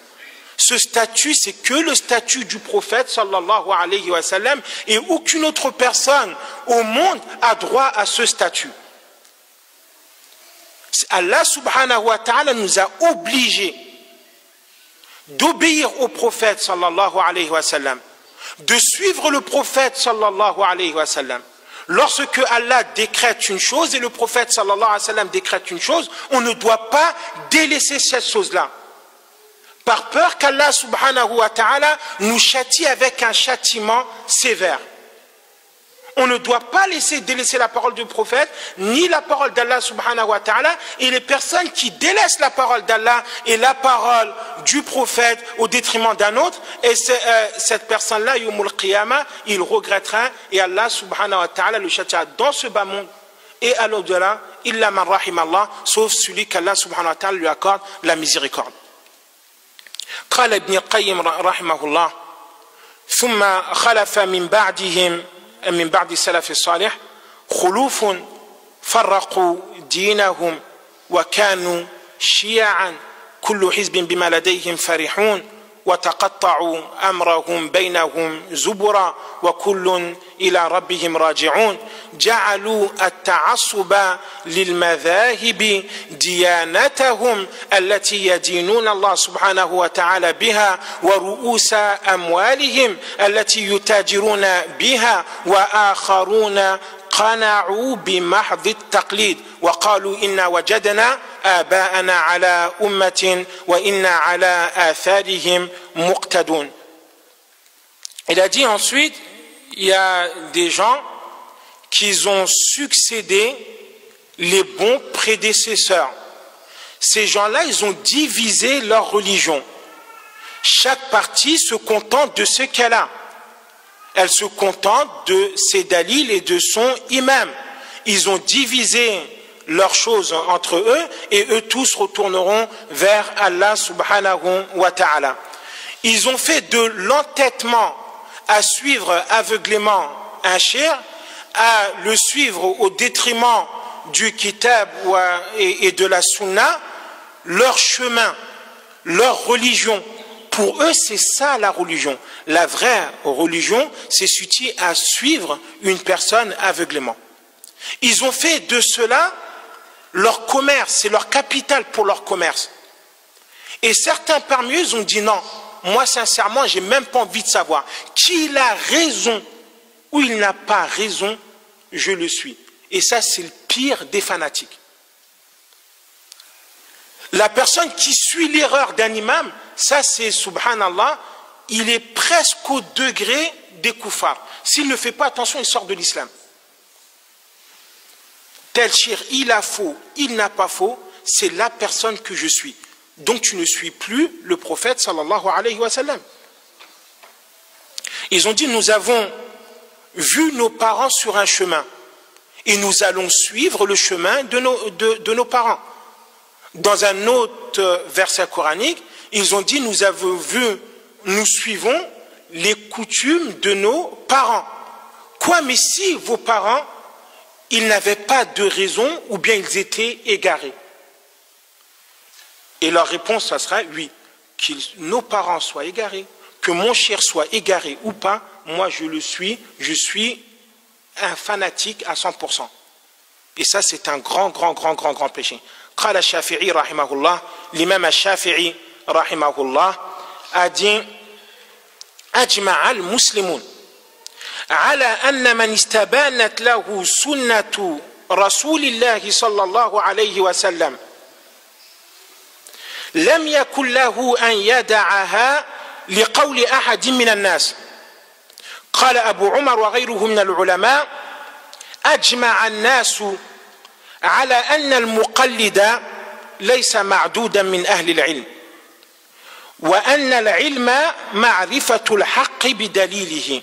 Ce statut, c'est que le statut du prophète sallallahu alayhi wa sallam et aucune autre personne au monde a droit à ce statut. Allah subhanahu wa ta'ala nous a obligés d'obéir au prophète sallallahu alayhi wa sallam, de suivre le prophète sallallahu alayhi wa sallam. Lorsque Allah décrète une chose et le prophète sallallahu alayhi wa sallam décrète une chose, on ne doit pas délaisser cette chose-là. Par peur qu'Allah subhanahu wa ta'ala nous châtie avec un châtiment sévère. On ne doit pas délaisser la parole du prophète, ni la parole d'Allah subhanahu wa ta'ala, et les personnes qui délaissent la parole d'Allah et la parole du prophète au détriment d'un autre, et cette personne-là, Yawmul Qiyamah, il regrettera, et Allah subhanahu wa ta'ala le châtiera dans ce bas monde, et à l'au-delà, illa man rahim Allah, sauf celui qu'Allah subhanahu wa ta'ala lui accorde la miséricorde. قال ابن القيم رحمه الله ثم خلف من بعدهم من بعد السلف الصالح خلوف فرقوا دينهم وكانوا شيعا كل حزب بما لديهم فرحون وتقطعوا أمرهم بينهم زبرا وكل إلى ربهم راجعون جعلوا التعصب للمذاهب ديانتهم التي يدينون الله سبحانه وتعالى بها ورؤوس أموالهم التي يتاجرون بها وآخرون قنعوا بمحض التقليد وقالوا إنا وجدنا آباءنا على أمة وإنا على آثارهم مقتدون. Il a dit ensuite, il y a des gens qui ont succédé les bons prédécesseurs. Ces gens-là, ils ont divisé leur religion. Chaque partie se contente de ce qu'elle a. Elle se contente de ses dalils et de son imam. Ils ont divisé leurs choses entre eux et eux tous retourneront vers Allah subhanahu wa ta'ala. Ils ont fait de l'entêtement à suivre aveuglément un shir, à le suivre au détriment du kitab et de la sunna, leur chemin, leur religion. Pour eux, c'est ça la religion. La vraie religion, c'est celui à suivre une personne aveuglément. Ils ont fait de cela leur commerce, c'est leur capital pour leur commerce. Et certains parmi eux ont dit non, moi sincèrement, j'ai même pas envie de savoir. Qu'il a raison ou il n'a pas raison, je le suis. Et ça, c'est le pire des fanatiques. La personne qui suit l'erreur d'un imam, ça c'est subhanallah, il est presque au degré des koufars. S'il ne fait pas attention, il sort de l'islam. Tel shir, il a faux, il n'a pas faux, c'est la personne que je suis. Donc tu ne suis plus le prophète sallallahu alayhi wa sallam. Ils ont dit, nous avons vu nos parents sur un chemin et nous allons suivre le chemin de nos parents. Dans un autre verset coranique, ils ont dit, nous suivons les coutumes de nos parents. Quoi, mais si vos parents, ils n'avaient pas de raison ou bien ils étaient égarés? Et leur réponse, ça sera oui, que nos parents soient égarés, que mon cher soit égaré ou pas, moi je suis un fanatique à 100%. Et ça c'est un grand péché. قال الشافعي رحمه الله l'imam الشافعي رحمه الله a dit أجمع المسلمون على أن من استبانت له سنة رسول الله صلى الله عليه وسلم لم يكن له أن يدعها لقول أحد من الناس. قال أبو عمر وغيره من العلماء أجمع الناس على أن المقلد ليس معدودا من أهل العلم وأن العلم معرفة الحق بدليله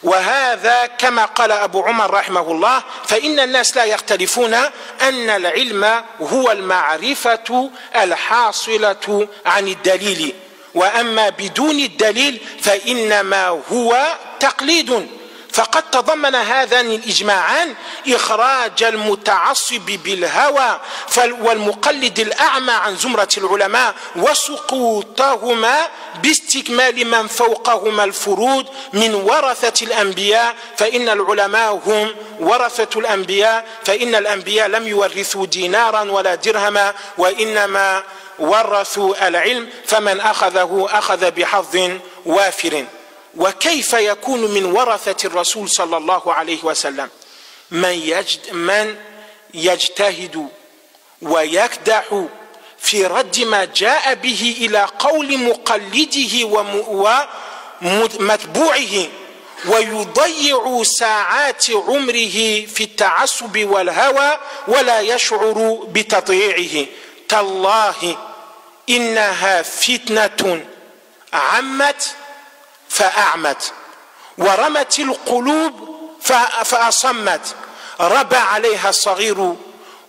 وهذا كما قال أبو عمر رحمه الله فإن الناس لا يختلفون أن العلم هو المعرفة الحاصلة عن الدليل وأما بدون الدليل فإنما هو تقليد فقد تضمن هذان الإجماعان إخراج المتعصب بالهوى والمقلد الأعمى عن زمرة العلماء وسقوطهما باستكمال من فوقهما الفروض من ورثة الأنبياء فإن العلماء هم ورثة الأنبياء فإن الأنبياء لم يورثوا دينارا ولا درهما وإنما ورثوا العلم فمن أخذه أخذ بحظ وافر وكيف يكون من ورثة الرسول صلى الله عليه وسلم من يجتهد ويكدح في رد ما جاء به إلى قول مقلده ومتبوعه ويضيع ساعات عمره في التعصب والهوى ولا يشعر بتضييعه تالله إنها فتنة عمت فأعمت ورمت القلوب فأصمت ربى عليها الصغير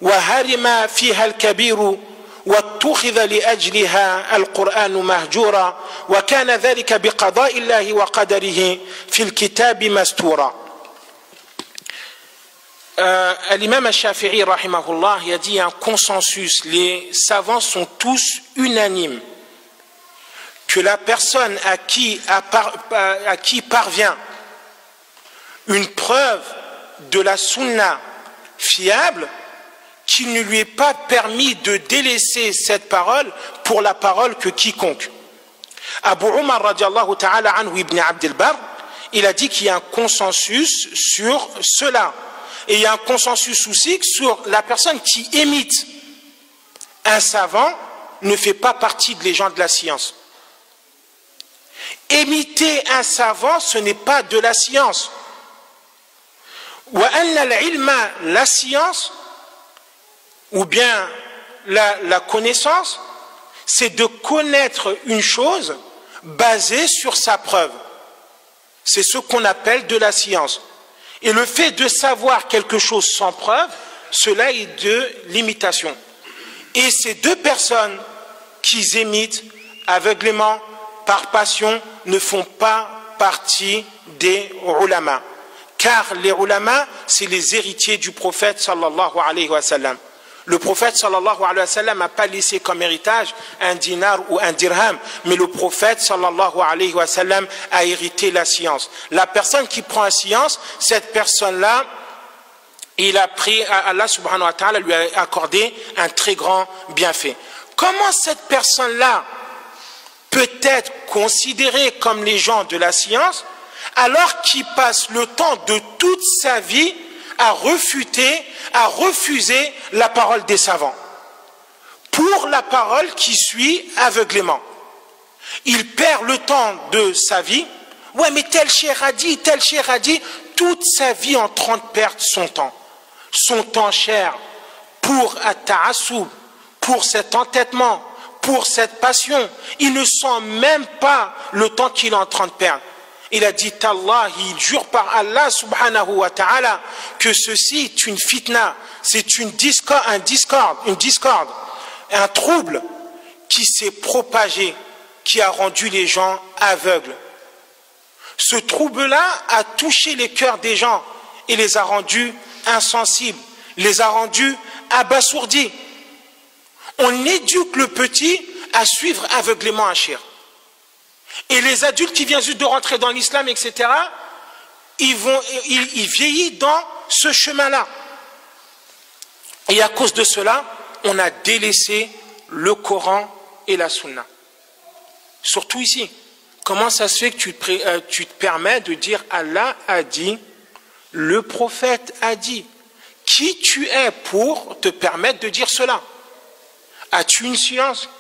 وهرم فيها الكبير واتخذ لأجلها القرآن مهجورا وكان ذلك بقضاء الله وقدره في الكتاب مستورا. L'imam al-Shafi'i rahimahullah il a dit un consensus, les savants sont tous unanimes que la personne à qui parvient une preuve de la sunna fiable, qu'il ne lui est pas permis de délaisser cette parole pour la parole que quiconque. Abu Umar radiallahu ta'ala anhu ibn Abd al-Barr, il a dit qu'il y a un consensus sur cela. Et il y a un consensus aussi sur la personne qui imite un savant ne fait pas partie des gens de la science. Imiter un savant, ce n'est pas de la science. La science, ou bien la connaissance, c'est de connaître une chose basée sur sa preuve. C'est ce qu'on appelle de la science. Et le fait de savoir quelque chose sans preuve, cela est de l'imitation. Et ces deux personnes qui imitent aveuglément, par passion, ne font pas partie des ulama. Car les ulama, c'est les héritiers du prophète sallallahu alayhi wa sallam. Le prophète sallallahu alayhi wa sallam n'a pas laissé comme héritage un dinar ou un dirham, mais le prophète sallallahu alayhi wa sallam a hérité la science. La personne qui prend la science, cette personne-là, il a pris, Allah subhanahu wa ta'ala lui a accordé un très grand bienfait. Comment cette personne-là peut être considérée comme les gens de la science, alors qu'il passe le temps de toute sa vie à refuter, à refuser la parole des savants pour la parole qui suit aveuglément. Il perd le temps de sa vie. Ouais, mais tel cheikh a dit, toute sa vie en train de perdre son temps cher pour at-ta'assub, pour cet entêtement, pour cette passion. Il ne sent même pas le temps qu'il est en train de perdre. Il a dit, Allah, il jure par Allah subhanahu wa ta'ala que ceci est une fitna, c'est une discorde, un trouble qui s'est propagé, qui a rendu les gens aveugles. Ce trouble-là a touché les cœurs des gens et les a rendus insensibles, les a rendus abasourdis. On éduque le petit à suivre aveuglément un cheikh. Et les adultes qui viennent juste de rentrer dans l'islam, etc., ils vieillissent dans ce chemin-là. Et à cause de cela, on a délaissé le Coran et la Sunna. Surtout ici. Comment ça se fait que tu te permets de dire Allah a dit, le prophète a dit? Qui tu es pour te permettre de dire cela? As-tu une science?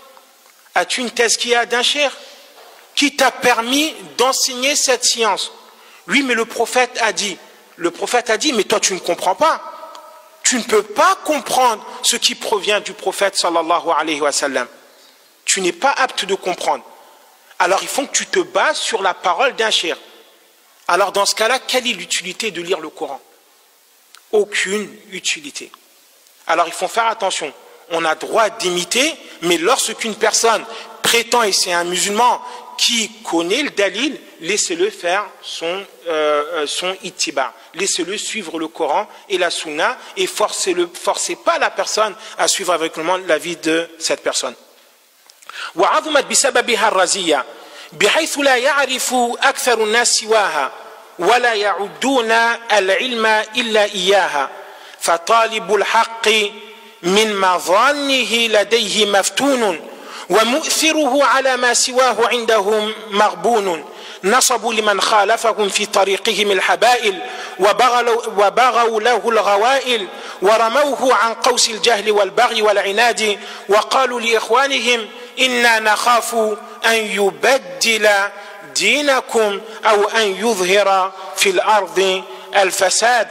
As-tu une tazkiya d'un cheikh? Qui t'a permis d'enseigner cette science? Oui, mais le prophète a dit. Le prophète a dit, mais toi tu ne comprends pas. tu ne peux pas comprendre ce qui provient du prophète sallallahu alayhi wa sallam. Tu n'es pas apte de comprendre. Alors il faut que tu te bases sur la parole d'un cheikh. Alors dans ce cas-là, quelle est l'utilité de lire le Coran? Aucune utilité. Alors il faut faire attention. On a droit d'imiter, mais lorsqu'une personne prétend, et c'est un musulman qui connaît le dalil, laissez-le faire son ittiba. Laissez-le suivre le Coran et la sunna et forcez pas la personne à suivre aveuglément l'avis de cette personne. وعظمت بسببها الرزية بحيث لا يعرف أكثر الناس سواها ولا يعدون العلم إلا إياها فطالب الحق من مظانه لديه مفتون ومؤثره على ما سواه عندهم مغبون نصبوا لمن خالفهم في طريقهم الحبائل وبغوا له الغوائل ورموه عن قوس الجهل والبغي والعناد وقالوا لإخوانهم إنا نخاف أن يبدل دينكم أو أن يظهر في الأرض الفساد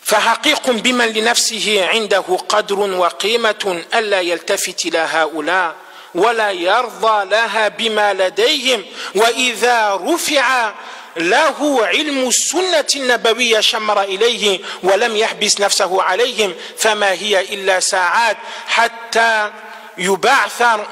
فحقيق بمن لنفسه عنده قدر وقيمة ألا يلتفت إلى هؤلاء ولا يرضى لها بما لديهم وإذا رفع له علم السنة النبوية شمر إليه ولم يحبس نفسه عليهم فما هي إلا ساعات حتى يبعثر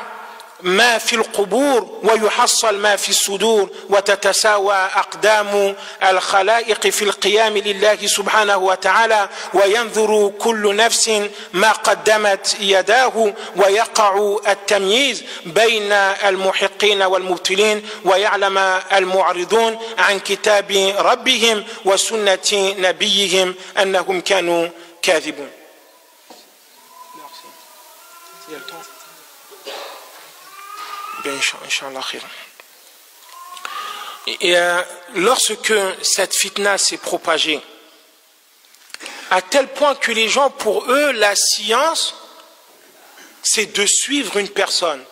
ما في القبور ويحصل ما في الصدور وتتساوى أقدام الخلائق في القيام لله سبحانه وتعالى وينظر كل نفس ما قدمت يداه ويقع التمييز بين المحقين والمبطلين ويعلم المعرضون عن كتاب ربهم وسنة نبيهم أنهم كانوا كاذبون. Et lorsque cette fitna s'est propagée, à tel point que les gens, pour eux, la science, c'est de suivre une personne.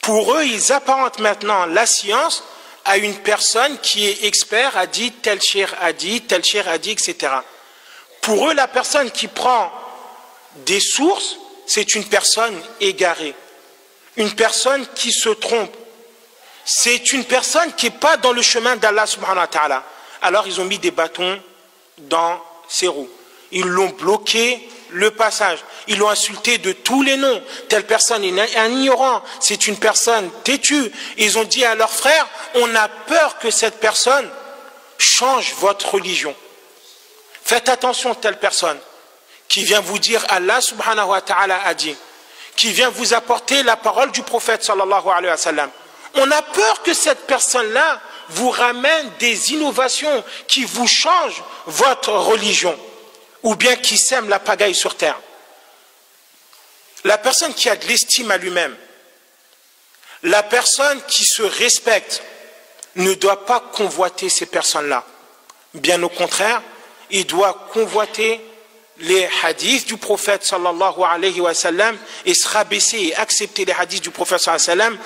Pour eux, ils apparentent maintenant la science à une personne qui est expert, a dit, tel cheikh a dit, etc. Pour eux, la personne qui prend des sources, c'est une personne égarée. Une personne qui se trompe, c'est une personne qui n'est pas dans le chemin d'Allah subhanahu wa ta'ala. Alors ils ont mis des bâtons dans ses roues. Ils l'ont bloqué le passage. Ils l'ont insulté de tous les noms. Telle personne est un ignorant, c'est une personne têtue. Ils ont dit à leurs frères, on a peur que cette personne change votre religion. Faites attention, telle personne qui vient vous dire Allah subhanahu wa ta'ala a dit, qui vient vous apporter la parole du prophète sallallahu alayhi wa sallam. On a peur que cette personne-là vous ramène des innovations qui vous changent votre religion ou bien qui sème la pagaille sur terre. La personne qui a de l'estime à lui-même, la personne qui se respecte ne doit pas convoiter ces personnes-là. Bien au contraire, il doit convoiter les hadiths du prophète sallallahu alayhi wa sallam et se rabaisser et accepter les hadiths du prophète sallallahu alayhi wa sallam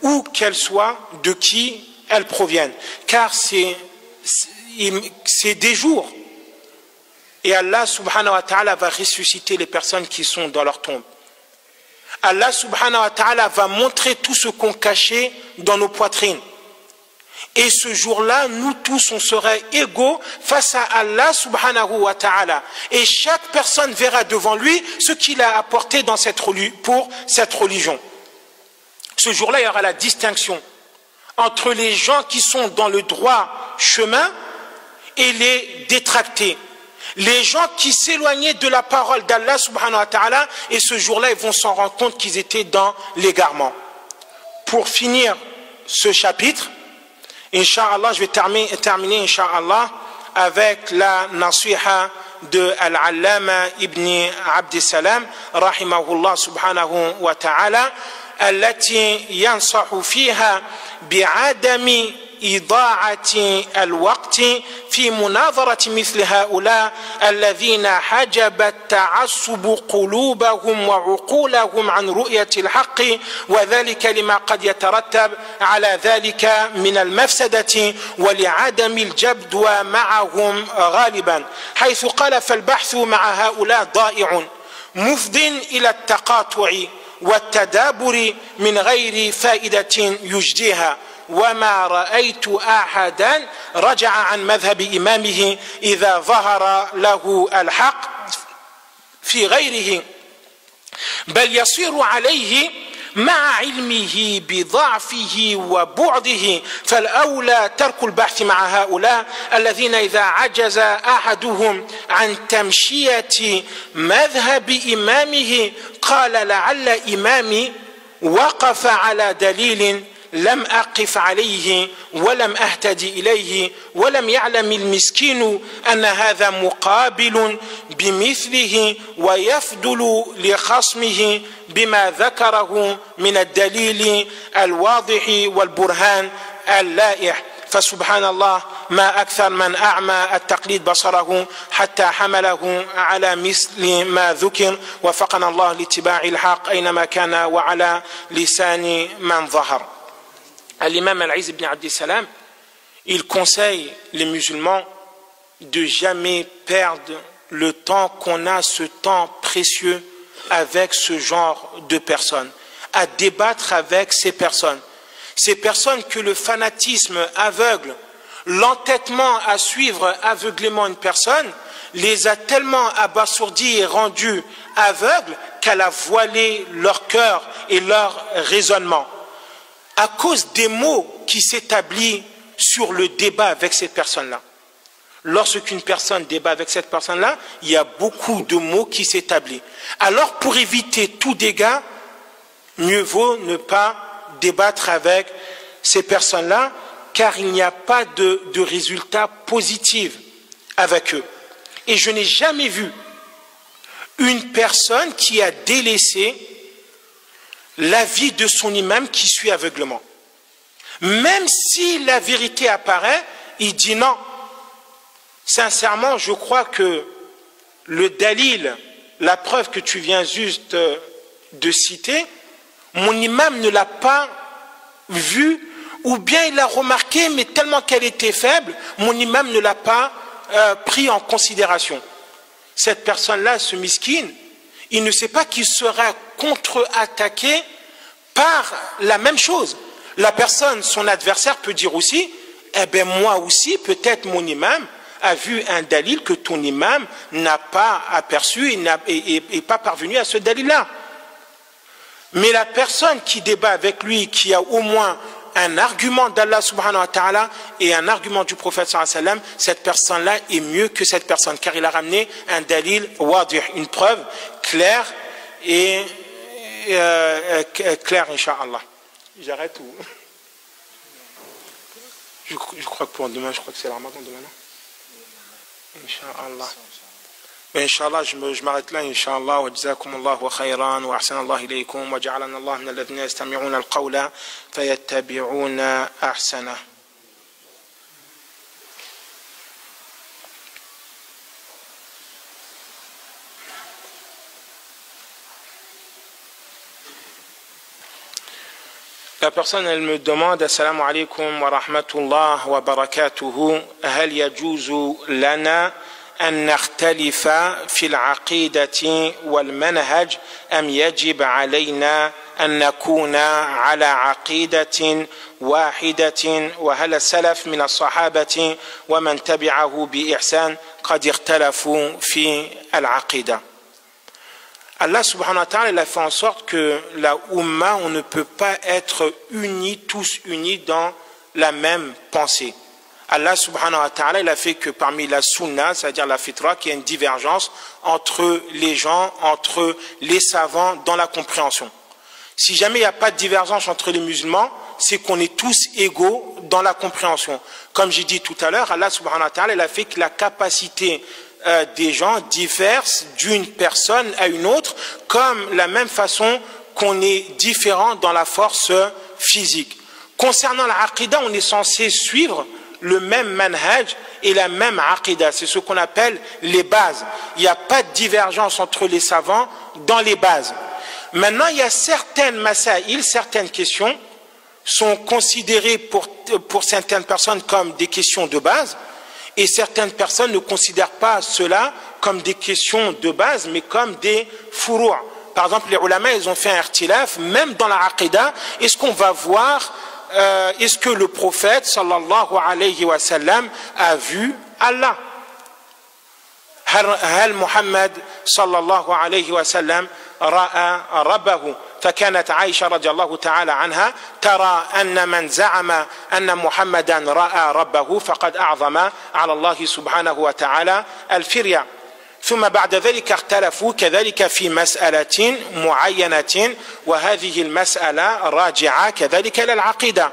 où qu'elles soient, de qui elles proviennent. Car c'est des jours et Allah subhanahu wa ta'ala va ressusciter les personnes qui sont dans leur tombe. Allah subhanahu wa ta'ala va montrer tout ce qu'on cachait dans nos poitrines. Et ce jour-là, nous tous, on serait égaux face à Allah subhanahu wa ta'ala. Et chaque personne verra devant lui ce qu'il a apporté dans pour cette religion. Ce jour-là, il y aura la distinction entre les gens qui sont dans le droit chemin et les détractés. Les gens qui s'éloignaient de la parole d'Allah subhanahu wa ta'ala, et ce jour-là, ils vont s'en rendre compte qu'ils étaient dans l'égarement. Pour finir ce chapitre, Inch'Allah, je vais terminer, Inch'Allah, avec la nasiha de Al-Allama Ibn Abdissalam, rahimahullah subhanahu wa ta'ala, التي ينصح فيها بعدم إضاعة الوقت في مناظرة مثل هؤلاء الذين حجب التعصب قلوبهم وعقولهم عن رؤية الحق، وذلك لما قد يترتب على ذلك من المفسدة ولعدم الجدوى معهم غالبا، حيث قال: فالبحث مع هؤلاء ضائع مفض إلى التقاطع والتدابر من غير فائدة يجديها، وما رأيت أحدا رجع عن مذهب إمامه إذا ظهر له الحق في غيره، بل يصير عليه مع علمه بضعفه وبعده. فالأولى ترك البحث مع هؤلاء الذين إذا عجز أحدهم عن تمشية مذهب إمامه قال: لعل إمامي وقف على دليل لم أقف عليه ولم أهتدي إليه، ولم يعلم المسكين أن هذا مقابل بمثله، ويفضل لخصمه بما ذكره من الدليل الواضح والبرهان اللائح. فسبحان الله، ما أكثر من أعمى التقليد بصره حتى حمله على مثل ما ذكر. وفقنا الله لاتباع الحق أينما كان وعلى لسان من ظهر. L'imam Al-Izz ibn Abd Salam, il conseille les musulmans de jamais perdre le temps qu'on a, ce temps précieux avec ce genre de personnes, à débattre avec ces personnes que le fanatisme aveugle, l'entêtement à suivre aveuglément une personne les a tellement abasourdis et rendus aveugles qu'elle a voilé leur cœur et leur raisonnement. À cause des mots qui s'établissent sur le débat avec cette personne-là. Lorsqu'une personne débat avec cette personne-là, il y a beaucoup de mots qui s'établissent. Alors, pour éviter tout dégât, mieux vaut ne pas débattre avec ces personnes-là, car il n'y a pas de résultat positif avec eux. Et je n'ai jamais vu une personne qui a délaissé l'avis de son imam qui suit aveuglement. Même si la vérité apparaît, il dit non. Sincèrement, je crois que le dalil, la preuve que tu viens juste de citer, mon imam ne l'a pas vue, ou bien il l'a remarqué, mais tellement qu'elle était faible, mon imam ne l'a pas pris en considération. Cette personne-là, ce miskin, il ne sait pas qu'il sera contre-attaqué par la même chose. La personne, son adversaire peut dire aussi, eh bien moi aussi, peut-être mon imam a vu un dalil que ton imam n'a pas aperçu et n'est pas parvenu à ce dalil-là. Mais la personne qui débat avec lui, qui a au moins un argument d'Allah subhanahu wa ta'ala et un argument du prophète sallallahu alayhi wa sallam, cette personne-là est mieux que cette personne, car il a ramené un dalil wadih, une preuve claire et claire, incha'Allah. J'arrête ou... Je crois que pour demain, je crois que c'est le ramadan demain, non? Incha'Allah. Inch'Allah, je m'arrête là, Inch'Allah. Wa jazakumullahu wa khayran wa ahsanallahu ilaykum wa ja'alana Allah min alladhina yastami'una al-qawla fayattabi'una ahsana. La personne, elle me demande: Assalamu alaikum wa rahmatullah wa barakatuhu, hal yajuzu lana أن نختلف في العقيدة والمنهج أم يجب علينا أن نكون على عقيدة واحدة وهل السلف من الصحابة ومن تبعه بإحسان قد اختلفوا في العقيدة. Allah subhanahu wa ta'ala, il a fait en sorte que la Ummah, on ne peut pas être unis, tous unis dans la même pensée. Allah subhanahu wa ta'ala, il a fait que parmi la sunna, c'est-à-dire la fitra, qu'il y a une divergence entre les gens, entre les savants dans la compréhension. Si jamais il n'y a pas de divergence entre les musulmans, c'est qu'on est tous égaux dans la compréhension. Comme j'ai dit tout à l'heure, Allah subhanahu wa ta'ala, il a fait que la capacité des gens diffère d'une personne à une autre, comme la même façon qu'on est différent dans la force physique. Concernant l'aqida, on est censé suivre le même manhaj et la même aqida. C'est ce qu'on appelle les bases. Il n'y a pas de divergence entre les savants dans les bases. Maintenant, il y a certaines masaïl, certaines questions sont considérées pour certaines personnes comme des questions de base, et certaines personnes ne considèrent pas cela comme des questions de base, mais comme des furou'. Par exemple, les ulama, ils ont fait un irtilaf, même dans la aqida. Est-ce qu'on va voir, est-ce que le prophète, sallallahu alayhi wa sallam, a vu Allah? هل محمد صلى الله عليه وسلم رأى ربه؟ فكانت عائشة رضي الله تعالى عنها ترى أن من زعم أن محمدا رأى ربه فقد أعظم على الله سبحانه وتعالى الفرية. ثم بعد ذلك اختلفوا كذلك في مسألة معينة وهذه المسألة راجعة كذلك إلى العقيدة.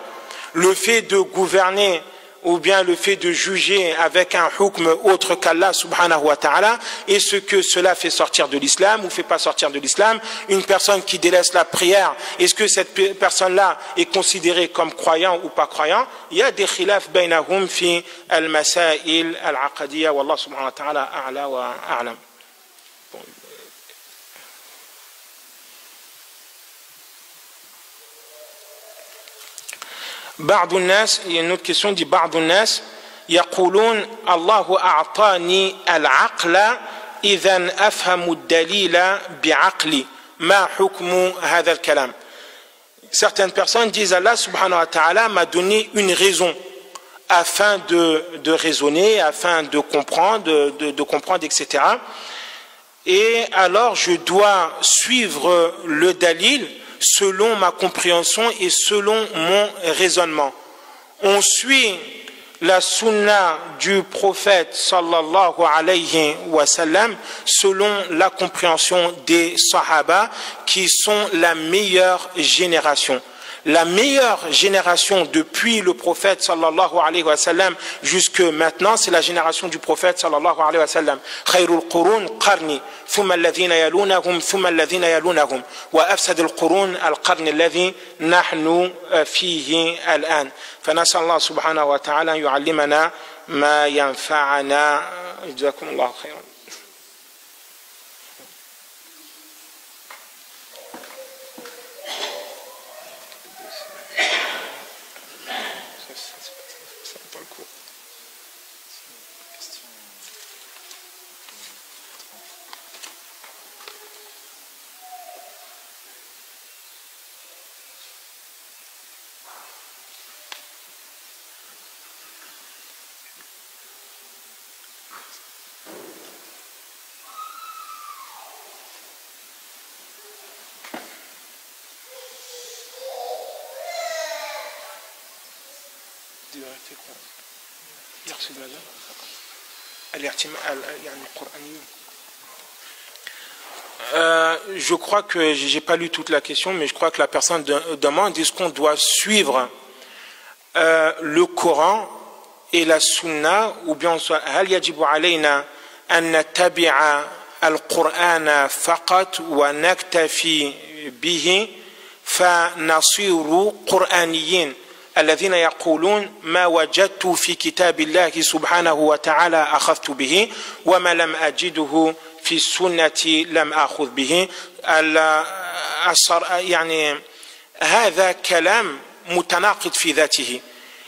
Le fait de gouverner ou bien le fait de juger avec un hukm autre qu'Allah subhanahu wa ta'ala, est-ce que cela fait sortir de l'islam ou fait pas sortir de l'islam? Une personne qui délaisse la prière, est-ce que cette personne-là est considérée comme croyant ou pas croyant? Il y a des khilaf baynahum fi al-masail al-aqadiyya wallah subhanahu wa ta'ala a'la wa a'lam. بعض الناس, il y a une autre question, dit بعض الناس يقولون الله أعطاني العقل إذا أفهم الدليل بعقلي ما حكم هذا الكلام. Certaines personnes disent Allah subhanahu wa ta'ala m'a donné une raison afin de raisonner, afin de comprendre, etc. Et alors je dois suivre le dalil selon ma compréhension et selon mon raisonnement. On suit la sunna du prophète sallallahu alayhi wa sallam selon la compréhension des sahaba qui sont la meilleure génération. La meilleure génération depuis le prophète sallallahu alayhi wa sallam jusque maintenant, c'est la génération du prophète sallallahu alayhi wa sallam. Khayrul qurun qarni, thumma alladhina yalunahum, thumma alladhina yalunahum, wa afsadul qurun al-qarni alladhi nahnu fihi al-an. فنسأل الله سبحانه وتعالى أن يعلمنا ما ينفعنا. جزاكم الله خيرا. Je crois que j'ai pas lu toute la question, mais je crois que la personne demande est-ce qu'on doit suivre le Coran et la Sunna, ou bien هل يجب علينا أن نتبع القرآن فقط ونكتفي به فنصير قرآنيين الذين يقولون ما وجدت في كتاب الله سبحانه وتعالى أخذت به وما لم أجده في السنة لم أخذ به. يعني هذا كلام متناقض في ذاته،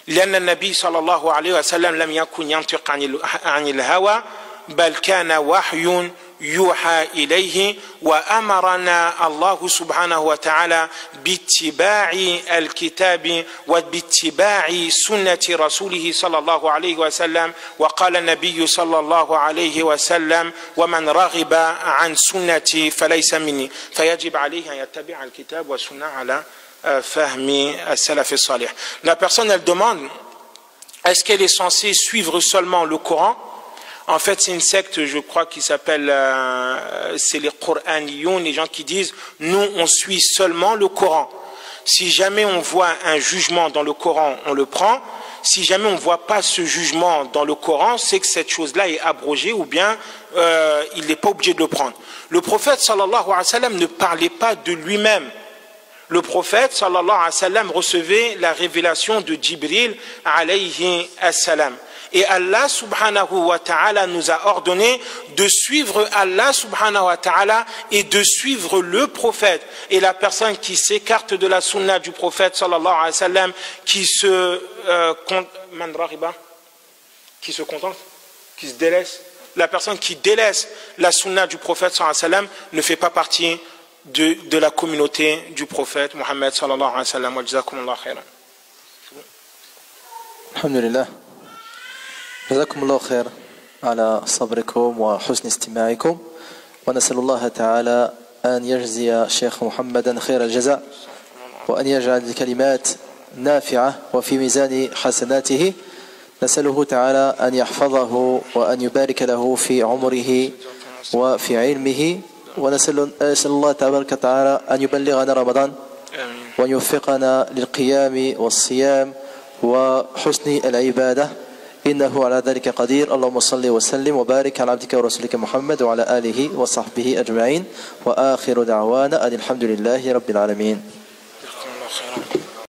لأن النبي صلى الله عليه وسلم لم يكن ينطق عن الهوى بل كان وحي يوحى إليه، وأمرنا الله سبحانه وتعالى باتباع الكتاب وباتباع سنة رسوله صلى الله عليه وسلم. وقال النبي صلى الله عليه وسلم ومن رغب عن سنتي فليس مني. فيجب عليه أن يتبع الكتاب والسنة على فهم السلف الصالح. La personne, elle demande est-ce qu'elle est censée suivre seulement le Coran? En fait, c'est une secte, je crois, qui s'appelle, c'est les Qur'aniyoun, les gens qui disent, nous, on suit seulement le Coran. Si jamais on voit un jugement dans le Coran, on le prend. Si jamais on ne voit pas ce jugement dans le Coran, c'est que cette chose-là est abrogée ou bien il n'est pas obligé de le prendre. Le prophète, sallallahu alayhi wa sallam, ne parlait pas de lui-même. Le prophète sallallahu alayhi wa sallam recevait la révélation de Jibril alayhi assalam. Et Allah subhanahu wa ta'ala nous a ordonné de suivre Allah subhanahu wa ta'ala et de suivre le prophète. Et la personne qui s'écarte de la sunna du prophète sallallahu alayhi wa sallam, qui se contente, qui se délaisse, la personne qui délaisse la sunna du prophète sallallahu alayhi wa sallam ne fait pas partie de la communauté du prophète Muhammad sallallahu alayhi wa sallam. Wa jazakumullahu khairan. Alhamdulillah. جزاكم الله خير على صبركم وحسن استماعكم ونسأل الله تعالى أن يجزي الشيخ محمدا خير الجزاء وأن يجعل الكلمات نافعة وفي ميزان حسناته. نسأله تعالى أن يحفظه وأن يبارك له في عمره وفي علمه ونسأل الله تبارك وتعالى أن يبلغنا رمضان وأن يوفقنا للقيام والصيام وحسن العبادة إنه على ذلك قدير. اللهم صل وسلم وبارك على عبدك ورسولك محمد وعلى آله وصحبه أجمعين وآخر دعوانا أن الحمد لله رب العالمين.